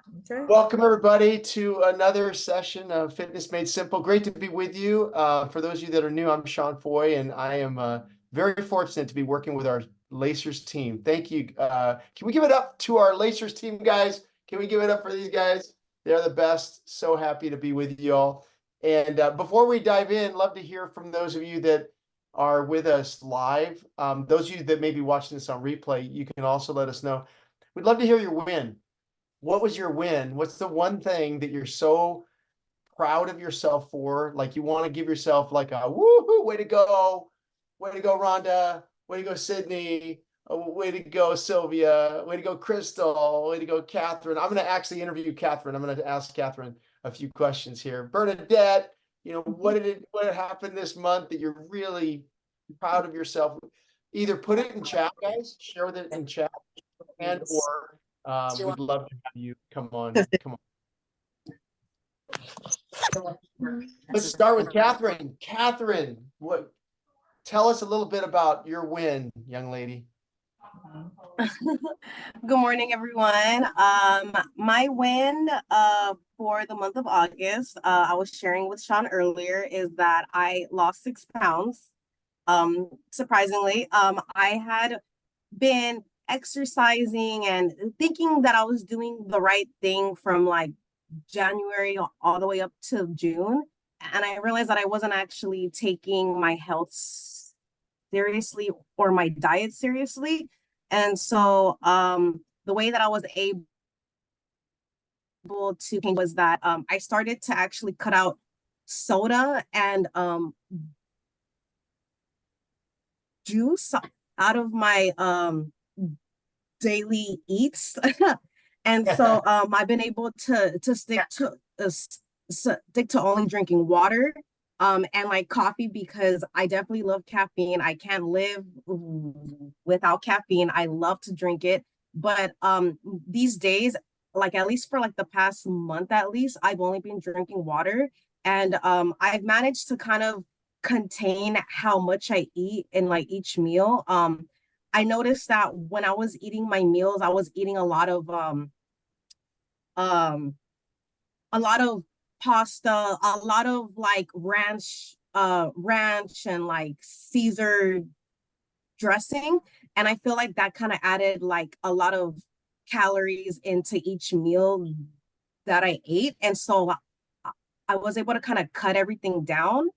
Okay. Welcome everybody to another session of Fitness Made Simple. Great to be with you. For those of you that are new, I'm Sean Foy, and I am very fortunate to be working with our Lacers team. Thank you. Can we give it up to our Lacers team, guys? Can we give it up for these guys? They're the best. So happy to be with you all. And before we dive in, love to hear from those of you that are with us live. Those of you that may be watching this on replay, you can also let us know. We'd love to hear your win. What was your win? What's the one thing that you're so proud of yourself for? Like you want to give yourself like a woohoo, way to go, Rhonda, way to go, Sydney, way to go, Sylvia, way to go, Crystal, way to go, Catherine. I'm going to actually interview Catherine. I'm going to ask Catherine a few questions here. Bernadette, what happened this month that you're really proud of yourself? Either put it in chat, guys, share with it in chat, and or we'd love to have you come on. Let's start with Catherine. Catherine, tell us a little bit about your win, young lady. Good morning, everyone. My win for the month of August, I was sharing with Sean earlier, is that I lost 6 pounds. Surprisingly, I had been exercising and thinking that I was doing the right thing from like January all the way up to June. And I realized that I wasn't actually taking my health seriously or my diet seriously. And so the way that I was able to change was that I started to actually cut out soda and juice out of my daily eats. And so I've been able to stick to only drinking water and like coffee, because I definitely love caffeine. I can't live without caffeine. I love to drink it. But these days, like at least for like the past month at least, I've only been drinking water. And I've managed to kind of contain how much I eat in like each meal. I noticed that when I was eating my meals, I was eating um a lot of pasta, a lot of like ranch and like Caesar dressing. And I feel like that kind of added like a lot of calories into each meal that I ate. And so I was able to kind of cut everything down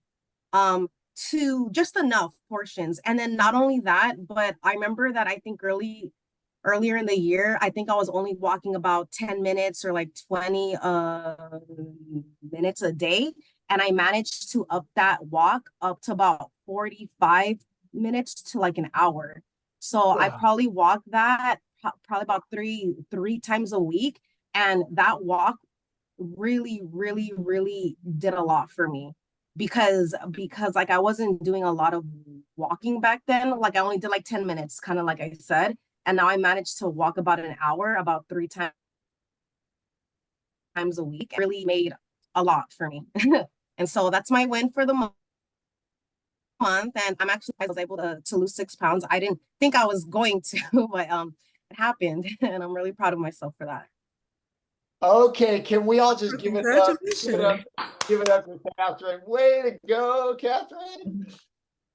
to just enough portions. And then not only that, but I remember that I think earlier in the year, I think I was only walking about 10 minutes or like 20 minutes a day. And I managed to up that walk up to about 45 minutes to like an hour. So wow. I probably walk that probably about three times a week. And that walk really did a lot for me, because like I wasn't doing a lot of walking back then. Like I only did like 10 minutes, kind of like I said. And now I managed to walk about an hour, about 3 times a week. It really made a lot for me. And so that's my win for the month. And I was able to lose 6 pounds. I didn't think I was going to, but it happened. And I'm really proud of myself for that. Okay, can we all just give it up? Give it up for Catherine. Way to go, Catherine.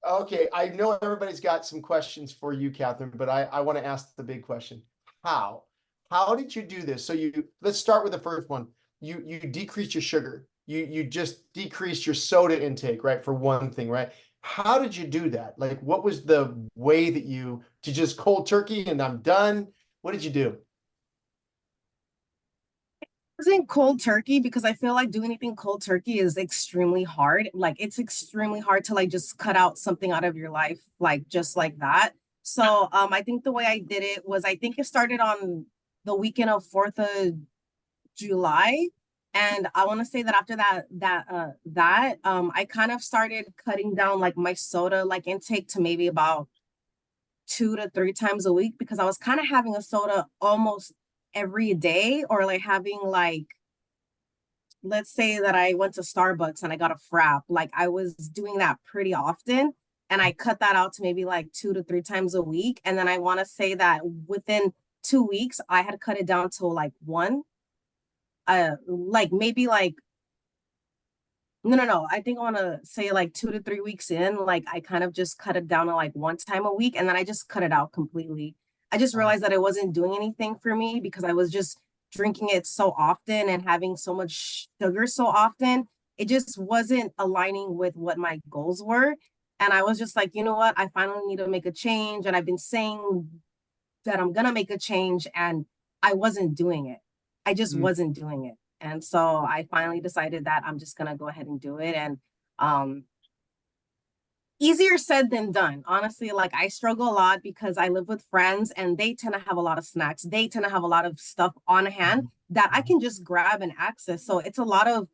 Okay, I know everybody's got some questions for you, Catherine, but I want to ask the big question. How? How did you do this? So let's start with the first one. You decreased your sugar. You just decreased your soda intake, right? For one thing, right? How did you do that? Like, what was the way that to just cold turkey and I'm done? What did you do? Wasn't cold turkey, because I feel like doing anything cold turkey is extremely hard. Like it's extremely hard to like just cut out something out of your life, like just like that. So I think the way I did it was, I think it started on the weekend of 4th of July. And I want to say that after that I kind of started cutting down like my soda like intake to maybe about 2 to 3 times a week, because I was kind of having a soda almost every day, or like having like, let's say that I went to Starbucks and I got a frap, like I was doing that pretty often. And I cut that out to maybe like 2 to 3 times a week. And then I want to say that within 2 weeks, I had cut it down to like one. like maybe like no. I think I want to say like 2 to 3 weeks in, like I kind of just cut it down to like one time a week, and then I just cut it out completely. I just realized that it wasn't doing anything for me because I was just drinking it so often and having so much sugar so often. It just wasn't aligning with what my goals were. And I was just like, you know what? I finally need to make a change. And I've been saying that I'm gonna make a change, and I wasn't doing it. I just wasn't doing it. And so I finally decided that I'm just gonna go ahead and do it. And um easier said than done. Honestly, like I struggle a lot because I live with friends and they tend to have a lot of snacks. They tend to have a lot of stuff on hand that I can just grab and access. So it's a lot of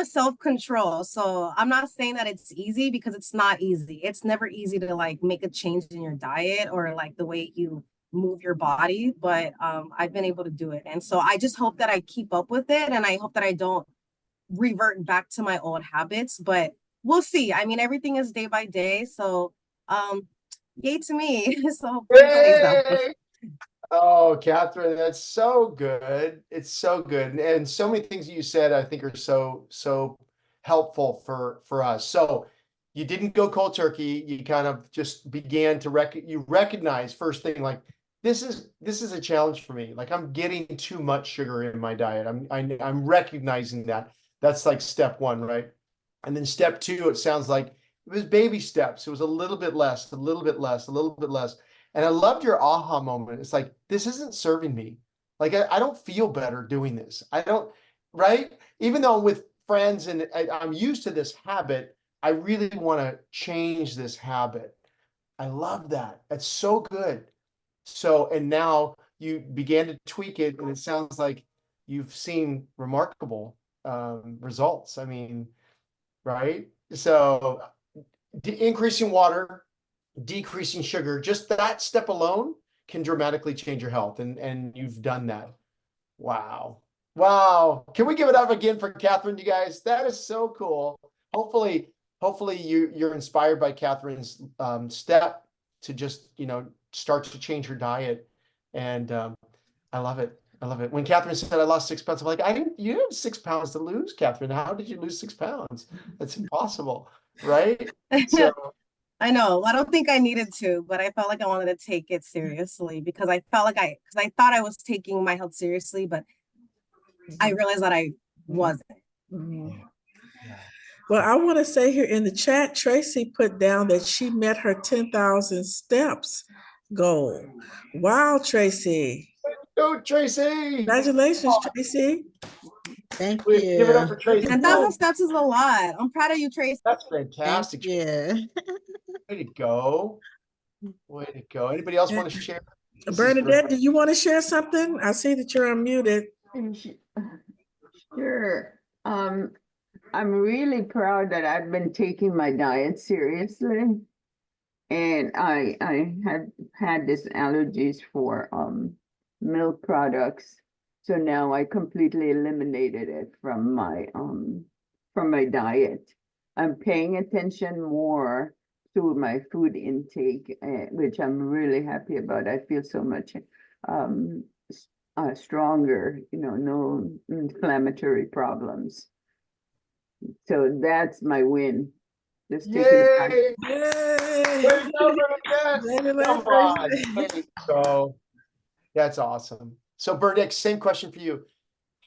self-control. So I'm not saying that it's easy because it's not easy. It's never easy to like make a change in your diet or like the way you move your body, but I've been able to do it. And so I just hope that I keep up with it, and I hope that I don't revert back to my old habits, but we'll see. I mean, everything is day by day. So yay to me. So hopefully for example. Yay! Oh, Catherine, that's so good. It's so good. And so many things you said I think are so helpful for us. So you didn't go cold turkey. You kind of just began to you recognize first thing like this is a challenge for me. Like I'm getting too much sugar in my diet. I'm recognizing that. That's like step one, right? And then step two, it sounds like it was baby steps. It was a little bit less, a little bit less, a little bit less. And I loved your aha moment. It's like, this isn't serving me. Like, I don't feel better doing this. I don't, right? Even though I'm with friends and I'm used to this habit, I really want to change this habit. I love that. That's so good. So, and now you began to tweak it, and it sounds like you've seen remarkable results. I mean, right? So, increasing water, decreasing sugar, just that step alone can dramatically change your health. And you've done that. Wow. Wow. Can we give it up again for Catherine, you guys? That is so cool. Hopefully you're inspired by Catherine's step to just, start to change her diet. And I love it. I love it. When Catherine said I lost 6 pounds, I'm like, you have 6 pounds to lose, Catherine. How did you lose 6 pounds? That's impossible, right? So I know. I don't think I needed to, but I felt like I wanted to take it seriously because I felt like because I thought I was taking my health seriously, but I realized that I wasn't. Mhm. yeah. Well, I want to say here in the chat, Tracy put down that she met her 10,000 steps goal. Wow, Tracy. Go, Tracy. Congratulations, Tracy. Thank Give it up for you. Tracy. 10,000 steps is a lot. I'm proud of you, Tracy. That's Thank fantastic. you. Way to go. Way to go. Anybody else want to share? This is great. Bernadette, do you want to share something? I see that you're unmuted. Sure. I'm really proud that I've been taking my diet seriously. And I had this allergies for milk products. So now I completely eliminated it from my diet. I'm paying attention more to my food intake, which I'm really happy about. I feel so much stronger, no inflammatory problems. So that's my win. Just taking Yay! Yay! Way to go, Bernadette. Come on. Way to go. That's awesome. So Bernadette, same question for you.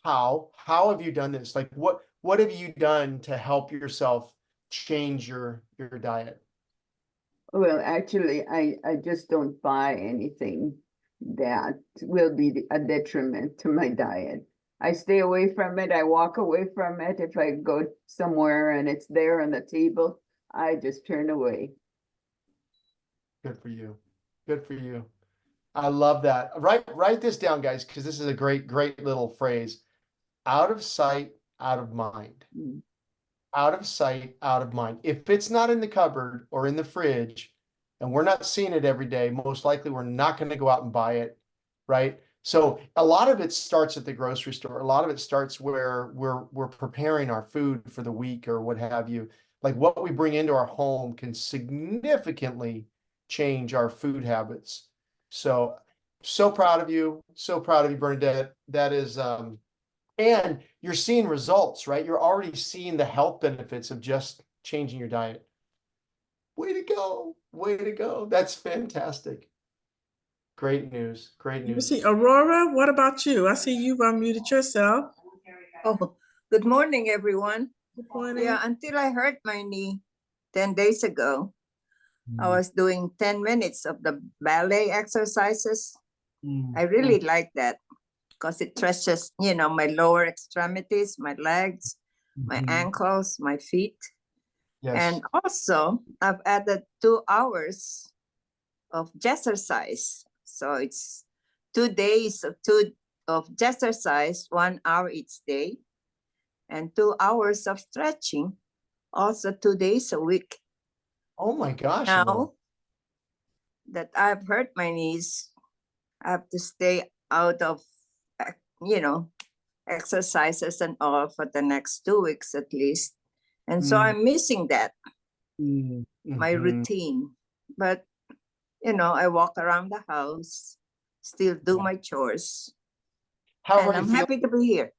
How have you done this? Like what have you done to help yourself change your diet? Well, actually, I just don't buy anything that will be a detriment to my diet. I stay away from it. I walk away from it. If I go somewhere and it's there on the table, I just turn away. Good for you. Good for you. I love that. Write this down, guys, because this is a great little phrase. Out of sight, out of mind. Mm. Out of sight, out of mind. If it's not in the cupboard or in the fridge and we're not seeing it every day, most likely we're not going to go out and buy it, right? So a lot of it starts at the grocery store. A lot of it starts where we're preparing our food for the week or what have you. Like what we bring into our home can significantly change our food habits. So proud of you. So proud of you, Bernadette. That is And you're seeing results, right? You're already seeing the health benefits of just changing your diet. Way to go. Way to go. That's fantastic. Great news. Great You news. see, Aurora, what about you? I see you've unmuted yourself. Oh, good morning, everyone. Good morning. Yeah, until I hurt my knee 10 days ago, I was doing 10 minutes of the ballet exercises. I really like that because it stretches, my lower extremities, my legs, my ankles, my feet. Yes. And also, I've added 2 hours of exercise. So it's 2 days of exercise, 1 hour each day, and 2 hours of stretching, also 2 days a week. Oh my gosh. Aurora. Now that I've hurt my knees, I have to stay out of, you know, exercises and all for the next 2 weeks at least. And so I'm missing that, my routine. But, I walk around the house, still do my chores, How and are you I'm feeling? happy to be here.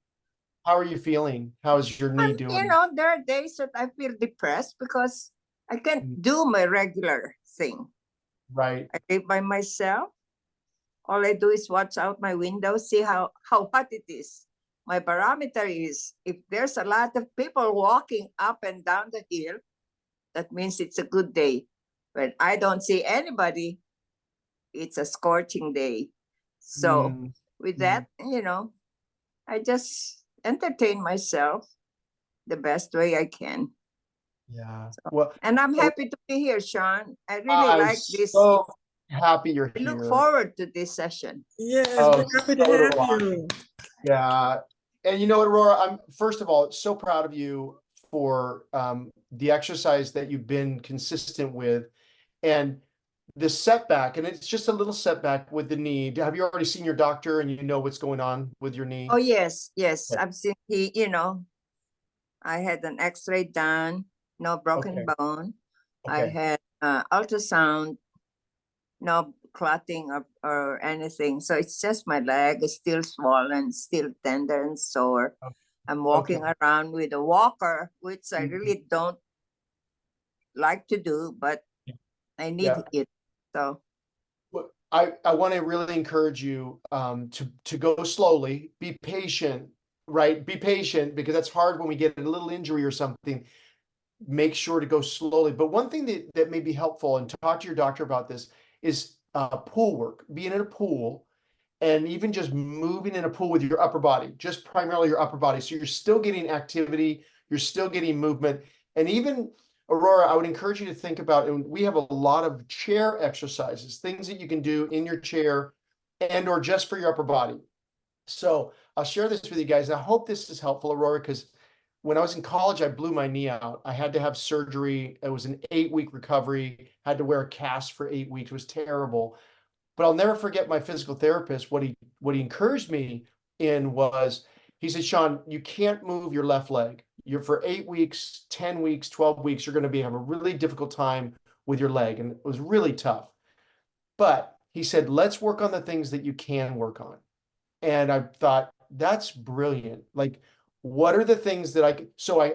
How are you feeling? How's your knee doing? There are days that I feel depressed because I can't do my regular thing. Right. I live by myself. All I do is watch out my window, see how hot it is. My barometer is, if there's a lot of people walking up and down the hill, that means it's a good day. When I don't see anybody, it's a scorching day. So with that, I just entertain myself the best way I can. Yeah. So, Well, and I'm happy to be here, Sean. I really I'm like this. so happy you're I here. look forward to this session. Yes, Oh, we're happy to so do have I. you. Yeah. And you know what, Aurora, I'm first of all so proud of you for the exercise that you've been consistent with and the setback. And it's just a little setback with the knee. Have you already seen your doctor and you know what's going on with your knee? Oh, yes. Okay. I've seen I had an x-ray done, no broken Okay. bone. I Okay. had ultrasound, no clotting or anything. So it's just my leg is still swollen, still tender and sore. Okay. I'm walking around with a walker, which I really don't like to do, but I need it. So Well, I want to really encourage you to go slowly, be patient, right? Be patient because that's hard when we get a little injury or something. Make sure to go slowly. But one thing that may be helpful, and talk to your doctor about this, is pool work, being in a pool and even just moving in a pool with your upper body, just primarily your upper body. So you're still getting activity, you're still getting movement. And even Aurora, I would encourage you to think about, and we have a lot of chair exercises, things that you can do in your chair and or just for your upper body. So I'll share this with you guys. I hope this is helpful, Aurora, because when I was in college, I blew my knee out. I had to have surgery. It was an 8-week recovery, had to wear a cast for 8 weeks. It was terrible. But I'll never forget my physical therapist. What he encouraged me in was, he said, Sean, you can't move your left leg. You're for 8 weeks, 10 weeks, 12 weeks, you're going to have a really difficult time with your leg. And it was really tough. But he said, let's work on the things that you can work on. And I thought, that's brilliant. Like, what are the things that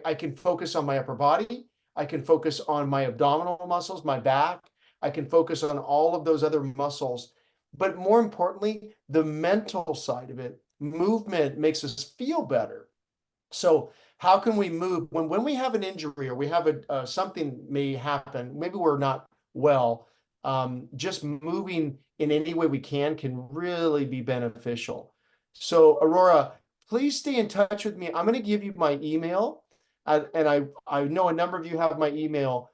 I can focus on my upper body? I can focus on my abdominal muscles, my back. I can focus on all of those other muscles. But more importantly, the mental side of it, movement makes us feel better. So how can we move when we have an injury or we have something may happen, maybe we're not well, just moving in any way we can really be beneficial. So Aurora, please stay in touch with me. I'm going to give you my email, and I know a number of you have my email.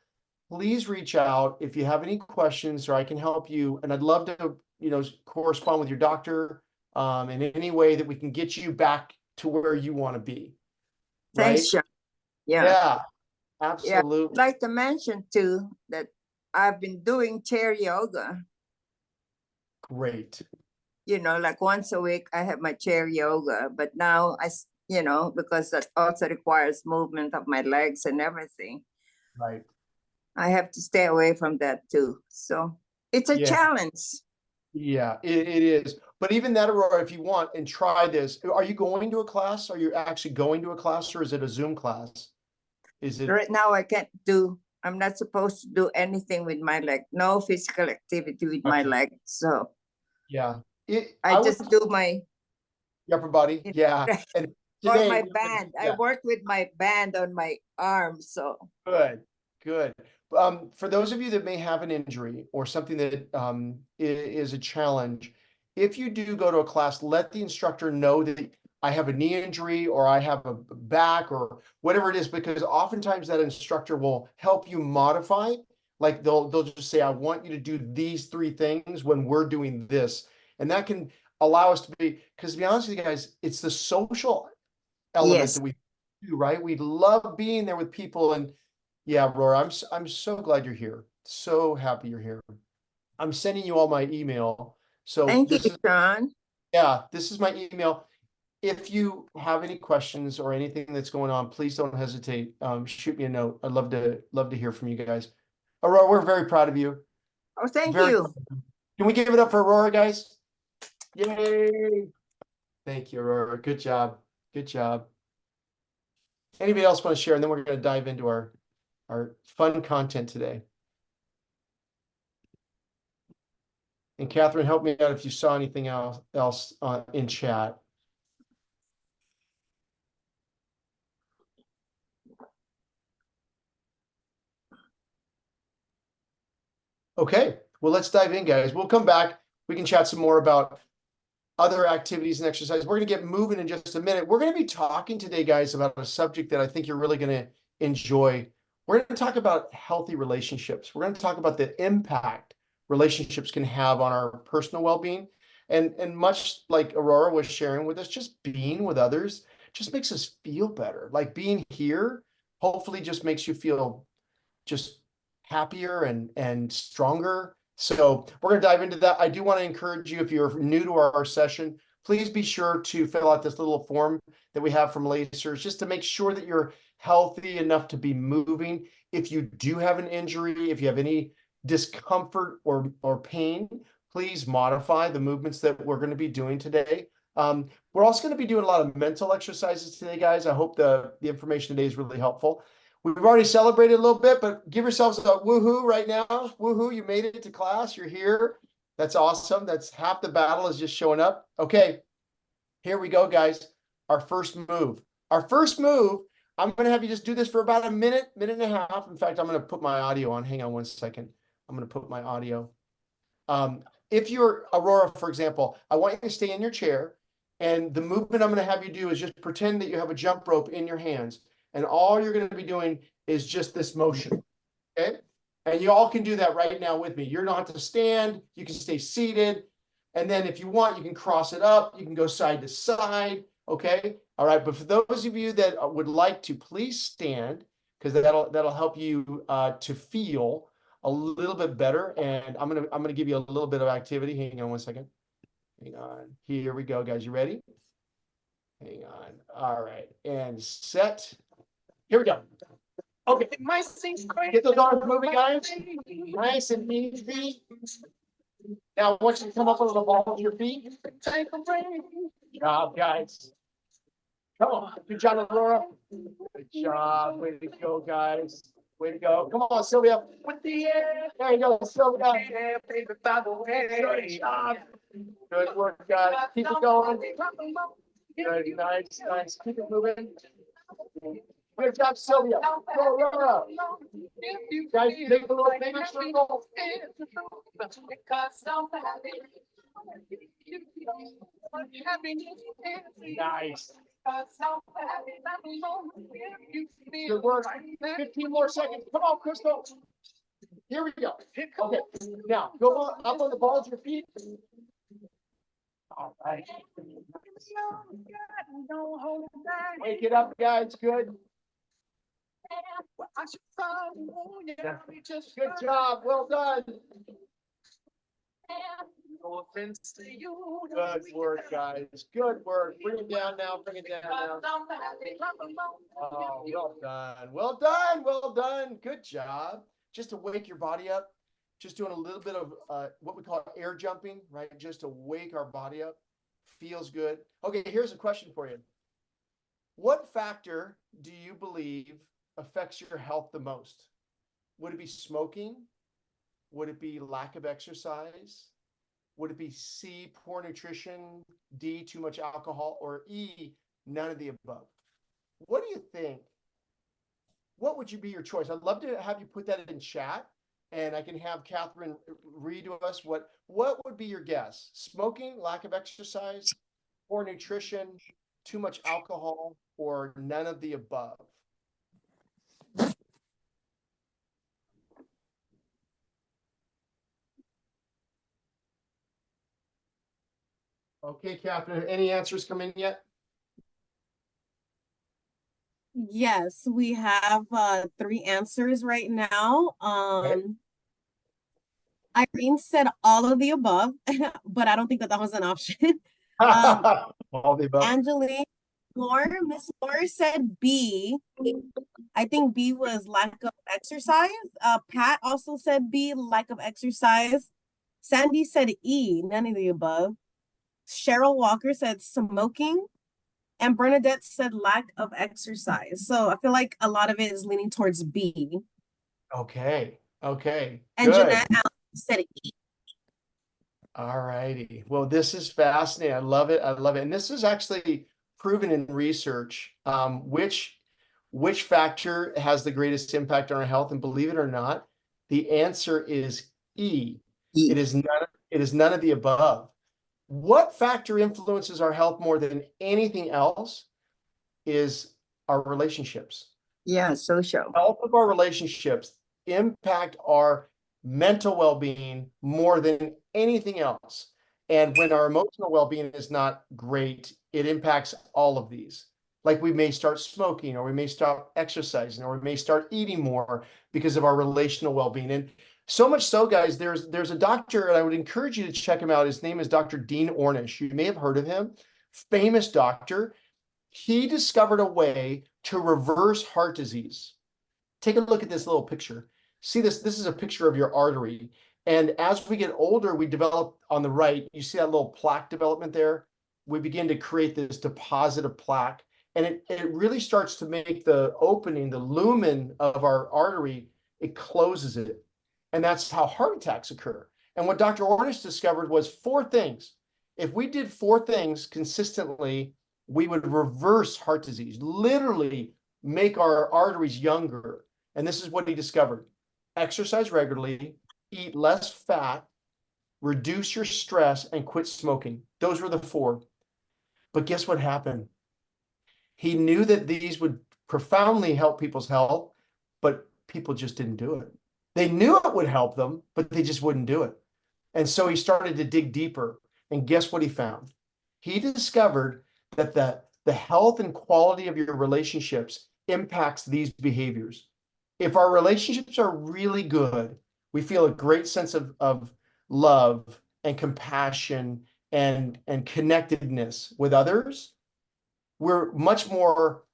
Please reach out if you have any questions or I can help you. And I'd love to, correspond with your doctor in any way that we can get you back to where you want to be. thanks, Right? Sean. Yeah. Yeah, Yeah. absolutely. I'd like to mention too that I've been doing chair yoga. Great. Like once a week I have my chair yoga, but now because that also requires movement of my legs and everything, Right. I have to stay away from that too. So it's a challenge. Yeah, it is. But even that, Aurora, if you want and try this, are you going to a class? Are you actually going to a class, or is it a Zoom class? Is it? Right now, I'm not supposed to do anything with my leg, no physical activity with my Okay. leg. So Yeah. I I would just do my, upper body. Yeah. And or today, my band. I yeah, work with my band on my arm. So good, good. For those of you that may have an injury or something that is a challenge, if you do go to a class, let the instructor know that I have a knee injury or I have a back or whatever it is, because oftentimes that instructor will help you modify. Like they'll just say, I want you to do these 3 things when we're doing this. And that can allow us to be, because to be honest with you guys, it's the social element yes, that we do, right? We love being there with people. And yeah, Roar, I'm so glad you're here. So happy you're here. I'm sending you all my email. So thank you, Sean. this is my email. If you have any questions or anything that's going on, please don't hesitate. Shoot me a note. I'd love to hear from you guys. Aurora, we're very proud of you. Oh, thank Very. you. Can we give it up for Aurora, guys? Yay! Thank you, Aurora. Good job. Good job. Anybody else want to share? And then we're going to dive into our fun content today. And Catherine, help me out if you saw anything else in chat. Okay, well, let's dive in, guys. We'll come back. We can chat some more about other activities and exercise. We're going to get moving in just a minute. We're going to be talking today, guys, about a subject that I think you're really going to enjoy. We're going to talk about healthy relationships. We're going to talk about the impact relationships can have on our personal well-being. And much like Aurora was sharing with us, just being with others just makes us feel better. Like being here, hopefully just makes you feel just happier and stronger. So we're going to dive into that. I do want to encourage you, if you're new to our session, please be sure to fill out this little form that we have from Lacers, just to make sure that you're healthy enough to be moving. If you do have an injury, if you have any discomfort or pain, please modify the movements that we're going to be doing today. We're also going to be doing a lot of mental exercises today, guys. I hope the information today is really helpful. We've already celebrated a little bit, but give yourselves a woohoo right now. Woohoo, you made it to class. You're here. That's awesome. That's half the battle is just showing up. Okay, here we go, guys. Our first move. Our first move, I'm going to have you just do this for about a minute, minute and a half. In fact, I'm going to put my audio on. Hang on one second. I'm going to put my audio. If you're Aurora, for example, I want you to stay in your chair. And the movement I'm going to have you do is just pretend that you have a jump rope in your hands. And all you're going to be doing is just this motion. Okay. And you all can do that right now with me. You don't have to stand. You can stay seated. And then if you want, you can cross it up. You can go side to side. Okay. All right. But for those of you that would like to, please stand, because that'll help you to feel a little bit better. And I'm gonna give you a little bit of activity. Hang on one second. Hang on. Here we go, guys. You ready? Hang on. All right. And set. Here we go. Okay. Get those arms moving, guys. Nice and easy. Now, I want you to come up with the ball with your feet. Good job, guys. Come on. Good job, Aurora. Good job. Way to go, guys. Way to go. Come on, Sylvia. There you go, Sylvia. Good job. Good work, guys. Keep it going. Good, nice, nice. Keep it moving. Good job, Sylvia. Go, Aurora. Guys, make a circle. Nice. Good work. 15 more seconds. Come on, Crystal. Here we go. Okay. Now, go up on the balls of your feet. All right. Wake it up, guys. Good. Good job. Well done. Good work, guys. Good work. Bring it down now. Bring it down now. Oh, well done. Well done. Well done. Good job. Just to wake your body up. just doing a little bit of what we call air jumping, right? Just to wake our body up. Feels good. Okay, here's a question for you. What factor do you believe affects your health the most? Would it be smoking? Would it be lack of exercise? Would it be C, poor nutrition, D, too much alcohol, or E, none of the above? What do you think? What would you be your choice? I'd love to have you put that in chat, and I can have Catherine read to us what would be your guess? Smoking, lack of exercise, poor nutrition, too much alcohol, or none of the above? Okay, Catherine, any answers come in yet? Yes, we have 3 answers right now. Irene said all of the above, but I don't think that was an option. All the above. Angeline Miss Moore said B. I think B was lack of exercise. Pat also said B, lack of exercise. Sandy said E, none of the above. Cheryl Walker said smoking. And Bernadette said lack of exercise. So I feel like a lot of it is leaning towards B. Okay. Okay. And Good. Jeanette said E. All righty. Well, this is fascinating. I love it. I love it. And this is actually proven in research, which factor has the greatest impact on our health. And believe it or not, the answer is E. E. It is none of the above. What factor influences our health more than anything else is our relationships. Yeah, social. Health of our relationships impact our mental well-being more than anything else. And when our emotional well-being is not great, it impacts all of these. Like we may start smoking, or we may start exercising, or we may start eating more because of our relational well-being. And so much so, guys, there's a doctor, and I would encourage you to check him out. His name is Dr. Dean Ornish. You may have heard of him. Famous doctor. He discovered a way to reverse heart disease. Take a look at this little picture. See this? This is a picture of your artery. And as we get older, we develop on the right, you see that little plaque development there? We begin to create this deposit of plaque. And it really starts to make the opening, the lumen of our artery, it closes it. And that's how heart attacks occur. And what Dr. Ornish discovered was 4 things. If we did 4 things consistently, we would reverse heart disease, literally make our arteries younger. And this is what he discovered. Exercise regularly, eat less fat, reduce your stress, and quit smoking. Those were the 4. But guess what happened? He knew that these would profoundly help people's health, but people just didn't do it. They knew it would help them, but they just wouldn't do it. And so he started to dig deeper. And guess what he found? He discovered that the health and quality of your relationships impacts these behaviors. If our relationships are really good, we feel a great sense of love and compassion and connectedness with others. We're much more,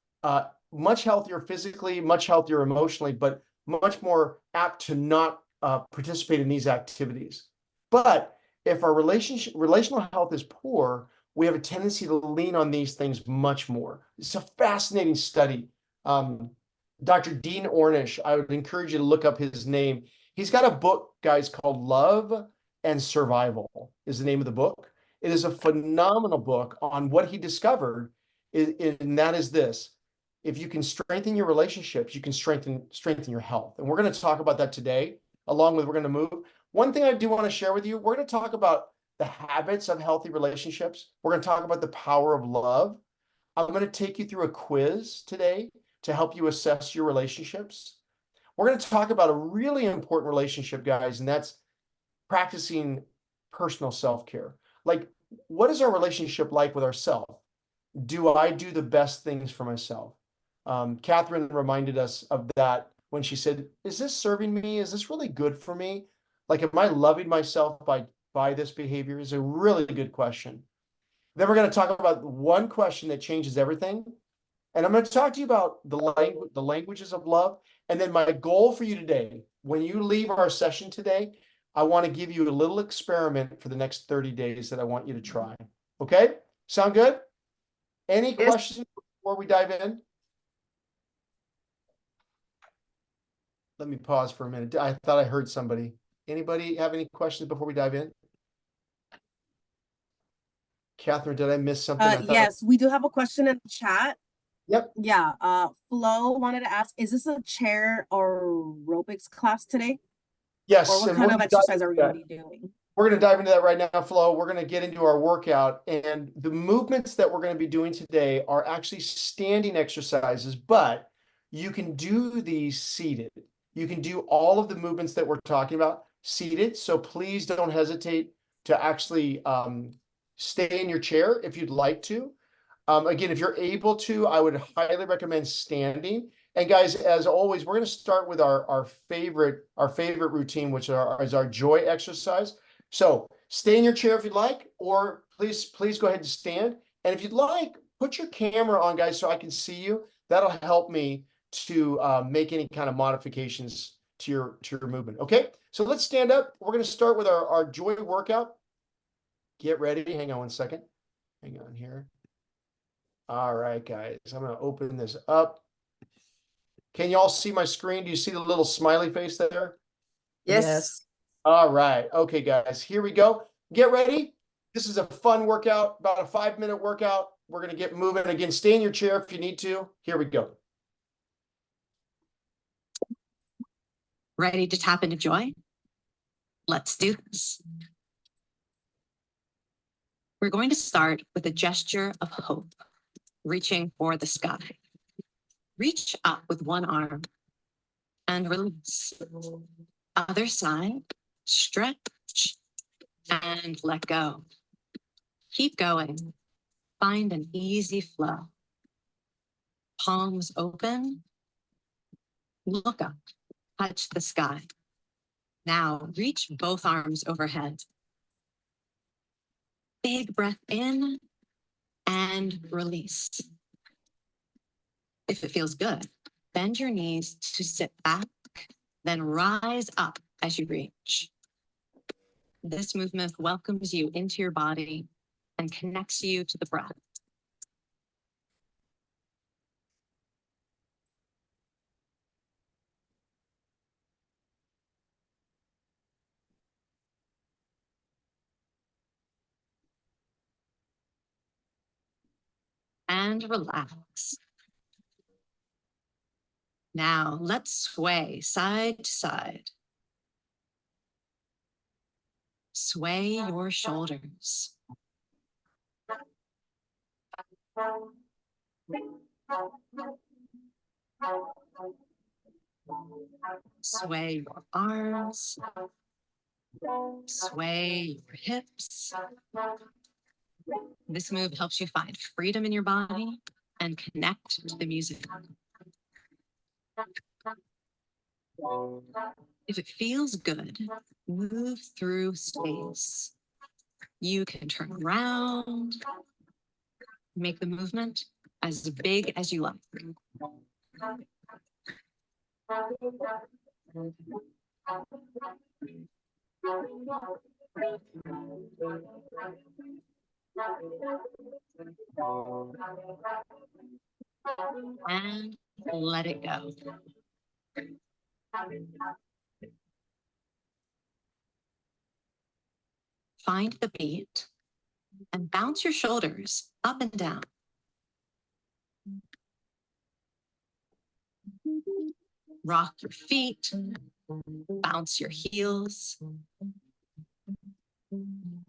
much healthier physically, much healthier emotionally, but much more apt to not participate in these activities. But if our relational health is poor, we have a tendency to lean on these things much more. It's a fascinating study. Dr. Dean Ornish, I would encourage you to look up his name. He's got a book, guys, called Love and Survival is the name of the book. It is a phenomenal book on what he discovered, and that is this. If you can strengthen your relationships, you can strengthen your health. And we're going to talk about that today, along with we're going to move. One thing I do want to share with you, we're going to talk about the habits of healthy relationships. We're going to talk about the power of love. I'm going to take you through a quiz today to help you assess your relationships. We're going to talk about a really important relationship, guys, and that's practicing personal self-care. Like, what is our relationship like with ourselves? Do I do the best things for myself? Catherine reminded us of that when she said, is this serving me? Is this really good for me? Like, am I loving myself by this behavior? Is a really good question. Then we're going to talk about one question that changes everything. And I'm going to talk to you about the languages of love. And then my goal for you today, when you leave our session today, I want to give you a little experiment for the next 30 days that I want you to try. Okay? Sound good? Any Yes. questions before we dive in? Let me pause for a minute. I thought I heard somebody. Anybody have any questions before we dive in? Catherine, did I miss something? I thought Yes, we do have a question in the chat. Yep. Yeah, Flo wanted to ask, is this a chair aerobics class today? Yes. Or what and kind we're of gonna dive exercise are we into going to that. be doing? We're going to dive into that right now, Flo. We're going to get into our workout. And the movements that we're going to be doing today are actually standing exercises, but you can do these seated. You can do all of the movements that we're talking about seated. So please don't hesitate to actually stay in your chair if you'd like to. Again, if you're able to, I would highly recommend standing. And guys, as always, we're going to start with our favorite routine, which is our joy exercise. So stay in your chair if you'd like, or please go ahead and stand. And if you'd like, put your camera on, guys, so I can see you. That'll help me to make any kind of modifications to your movement. Okay, so let's stand up. We're going to start with our joy workout. Get ready. Hang on one second. Hang on here. All right, guys, I'm going to open this up. Can you all see my screen? Do you see the little smiley face there? Yes. All right. Okay, guys, here we go. Get ready. This is a fun workout, about a 5-minute workout. We're going to get moving. Again, stay in your chair if you need to. Here we go. Ready to tap into joy? Let's do this. We're going to start with a gesture of hope, reaching for the sky. Reach up with one arm and release. Other side, stretch and let go. Keep going. Find an easy flow. Palms open. Look up. Touch the sky. Now reach both arms overhead. Big breath in and release. If it feels good, bend your knees to sit back, then rise up as you reach. This movement welcomes you into your body and connects you to the breath. And relax. Now let's sway side to side. Sway your shoulders. Sway your arms. Sway your hips. This move helps you find freedom in your body and connect to the music. If it feels good, move through space. You can turn around, make the movement as big as you like. And let it go. Find the beat and bounce your shoulders up and down. Rock your feet, bounce your heels.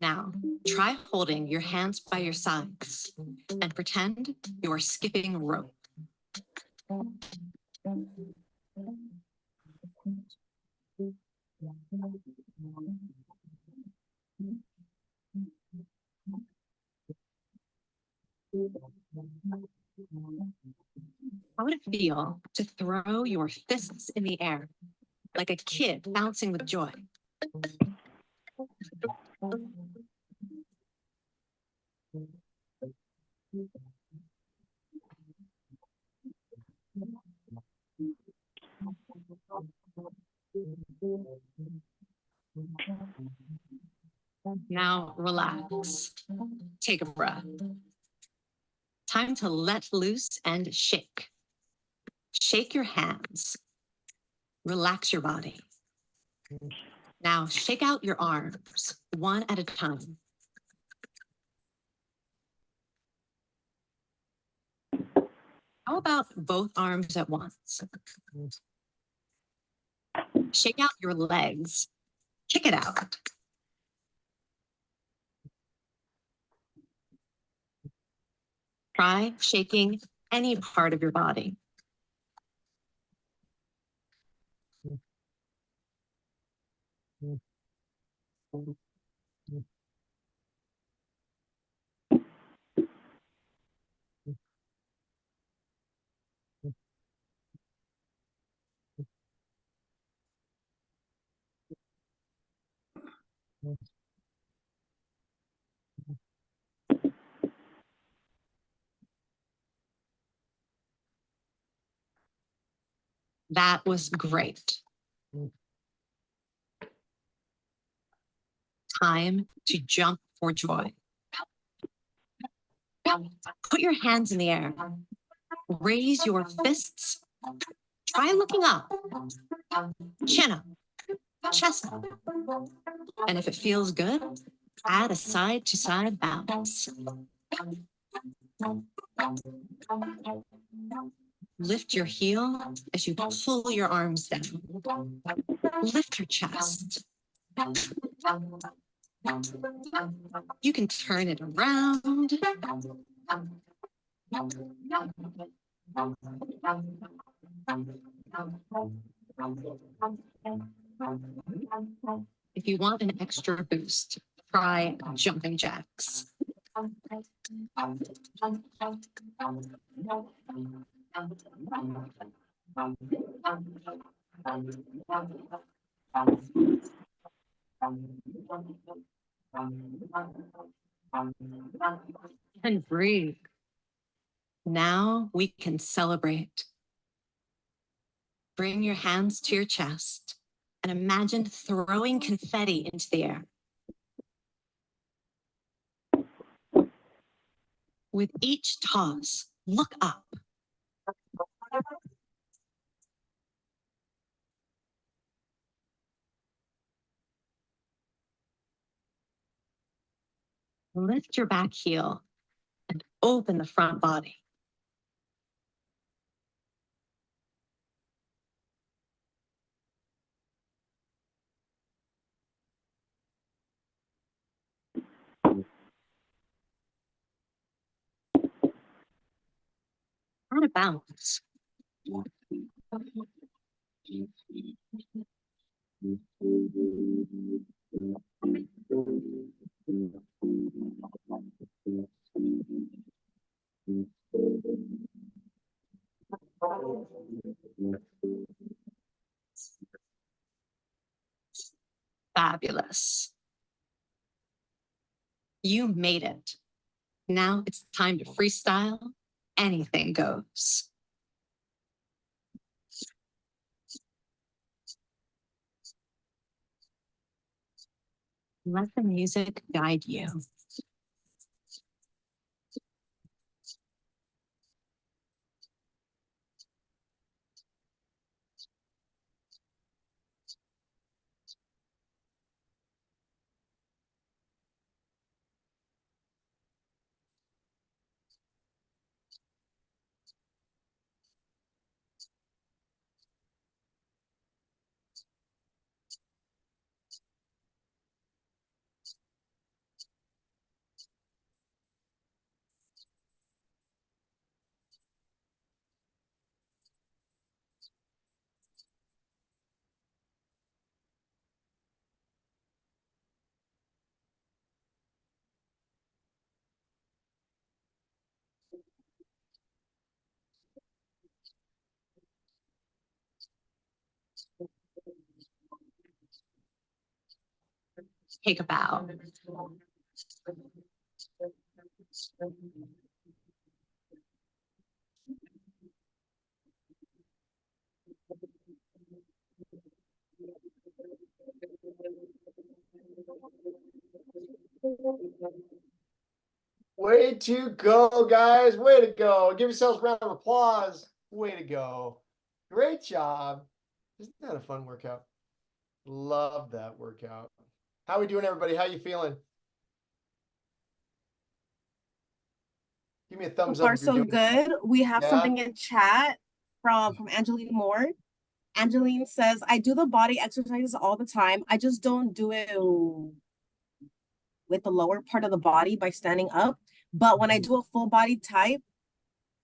Now, try holding your hands by your sides and pretend you're skipping rope. How would it feel to throw your fists in the air like a kid bouncing with joy? Now relax. Take a breath. Time to let loose and shake. Shake your hands. Relax your body. Now shake out your arms, one at a time. How about both arms at once? Shake out your legs. Kick it out. Try shaking any part of your body. That was great. Time to jump for joy. Put your hands in the air. Raise your fists. Try looking up. Chin up. Chest up. And if it feels good, add a side to side bounce. Lift your heel as you pull your arms down. Lift your chest. You can turn it around. If you want an extra boost, try jumping jacks. And breathe. Now we can celebrate. Bring your hands to your chest and imagine throwing confetti into the air. With each toss, look up. Lift your back heel and open the front body. Add a bounce. Fabulous. You made it. Now it's time to freestyle. Anything goes. Let the music guide you. Take a bow. Way to go, guys. Way to go. Give yourselves a round of applause. Way to go. Great job. Isn't that a fun workout? Love that workout. How we doing, everybody? How you feeling? Give me a So thumbs up far, if you're so doing it. good. We have Yeah. something in chat from Angeline Moore. Angeline says, I do the body exercises all the time. I just don't do it with the lower part of the body by standing up. But when I do a full body type,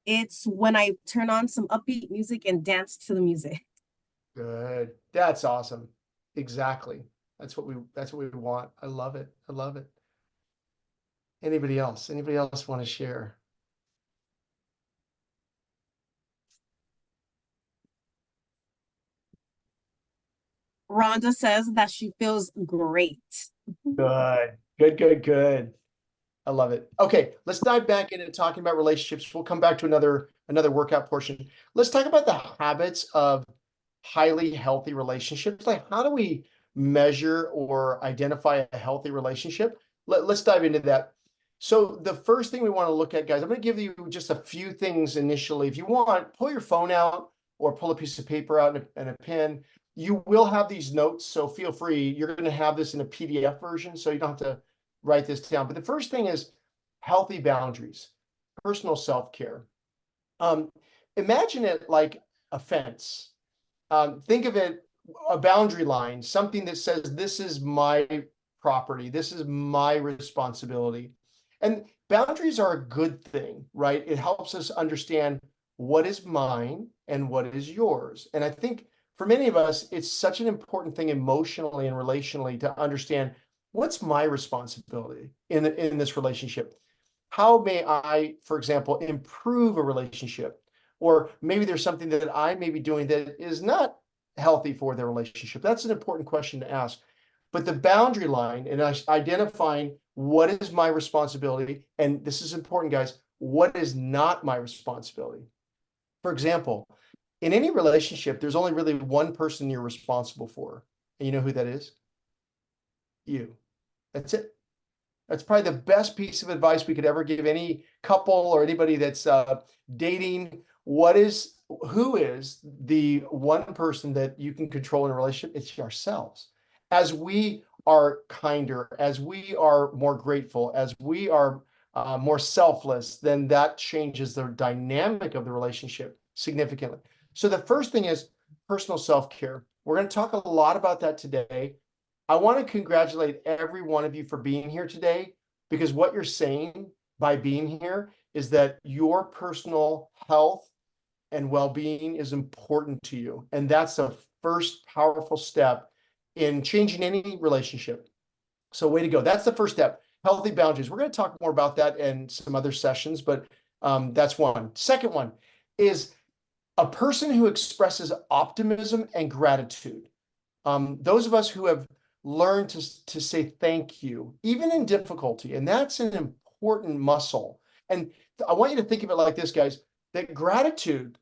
it's when I turn on some upbeat music and dance to the music. Good. That's awesome. Exactly. That's what we want. I love it. I love it. Anybody else? Anybody else want to share? Rhonda says that she feels great. Good. Good, good, good. I love it. Okay, let's dive back into talking about relationships. We'll come back to another workout portion. Let's talk about the habits of highly healthy relationships. Like, how do we measure or identify a healthy relationship? Let's dive into that. So the first thing we want to look at, guys, I'm going to give you just a few things initially. If you want, pull your phone out or pull a piece of paper out and a pen. You will have these notes, so feel free. You're going to have this in a PDF version, so you don't have to write this down. But the first thing is healthy boundaries, personal self-care. Imagine it like a fence. Think of it a boundary line, something that says, this is my property, this is my responsibility. And boundaries are a good thing, right? It helps us understand what is mine and what is yours. And I think for many of us, it's such an important thing emotionally and relationally to understand what's my responsibility in this relationship. How may I, for example, improve a relationship? Or maybe there's something that I may be doing that is not healthy for their relationship. That's an important question to ask. But the boundary line and identifying what is my responsibility, and this is important, guys, what is not my responsibility. For example, in any relationship, there's only really one person you're responsible for. And you know who that is? You. That's it. That's probably the best piece of advice we could ever give any couple or anybody that's dating. Who is the one person that you can control in a relationship? It's ourselves. As we are kinder, as we are more grateful, as we are more selfless, then that changes the dynamic of the relationship significantly. So the first thing is personal self-care. We're going to talk a lot about that today. I want to congratulate every one of you for being here today, because what you're saying by being here is that your personal health and well-being is important to you. And that's a first powerful step in changing any relationship. So way to go. That's the first step. Healthy boundaries. We're going to talk more about that in some other sessions, but that's one. Second one is a person who expresses optimism and gratitude. Those of us who have learned to say thank you, even in difficulty, and that's an important muscle. And I want you to think of it like this, guys, that gratitude,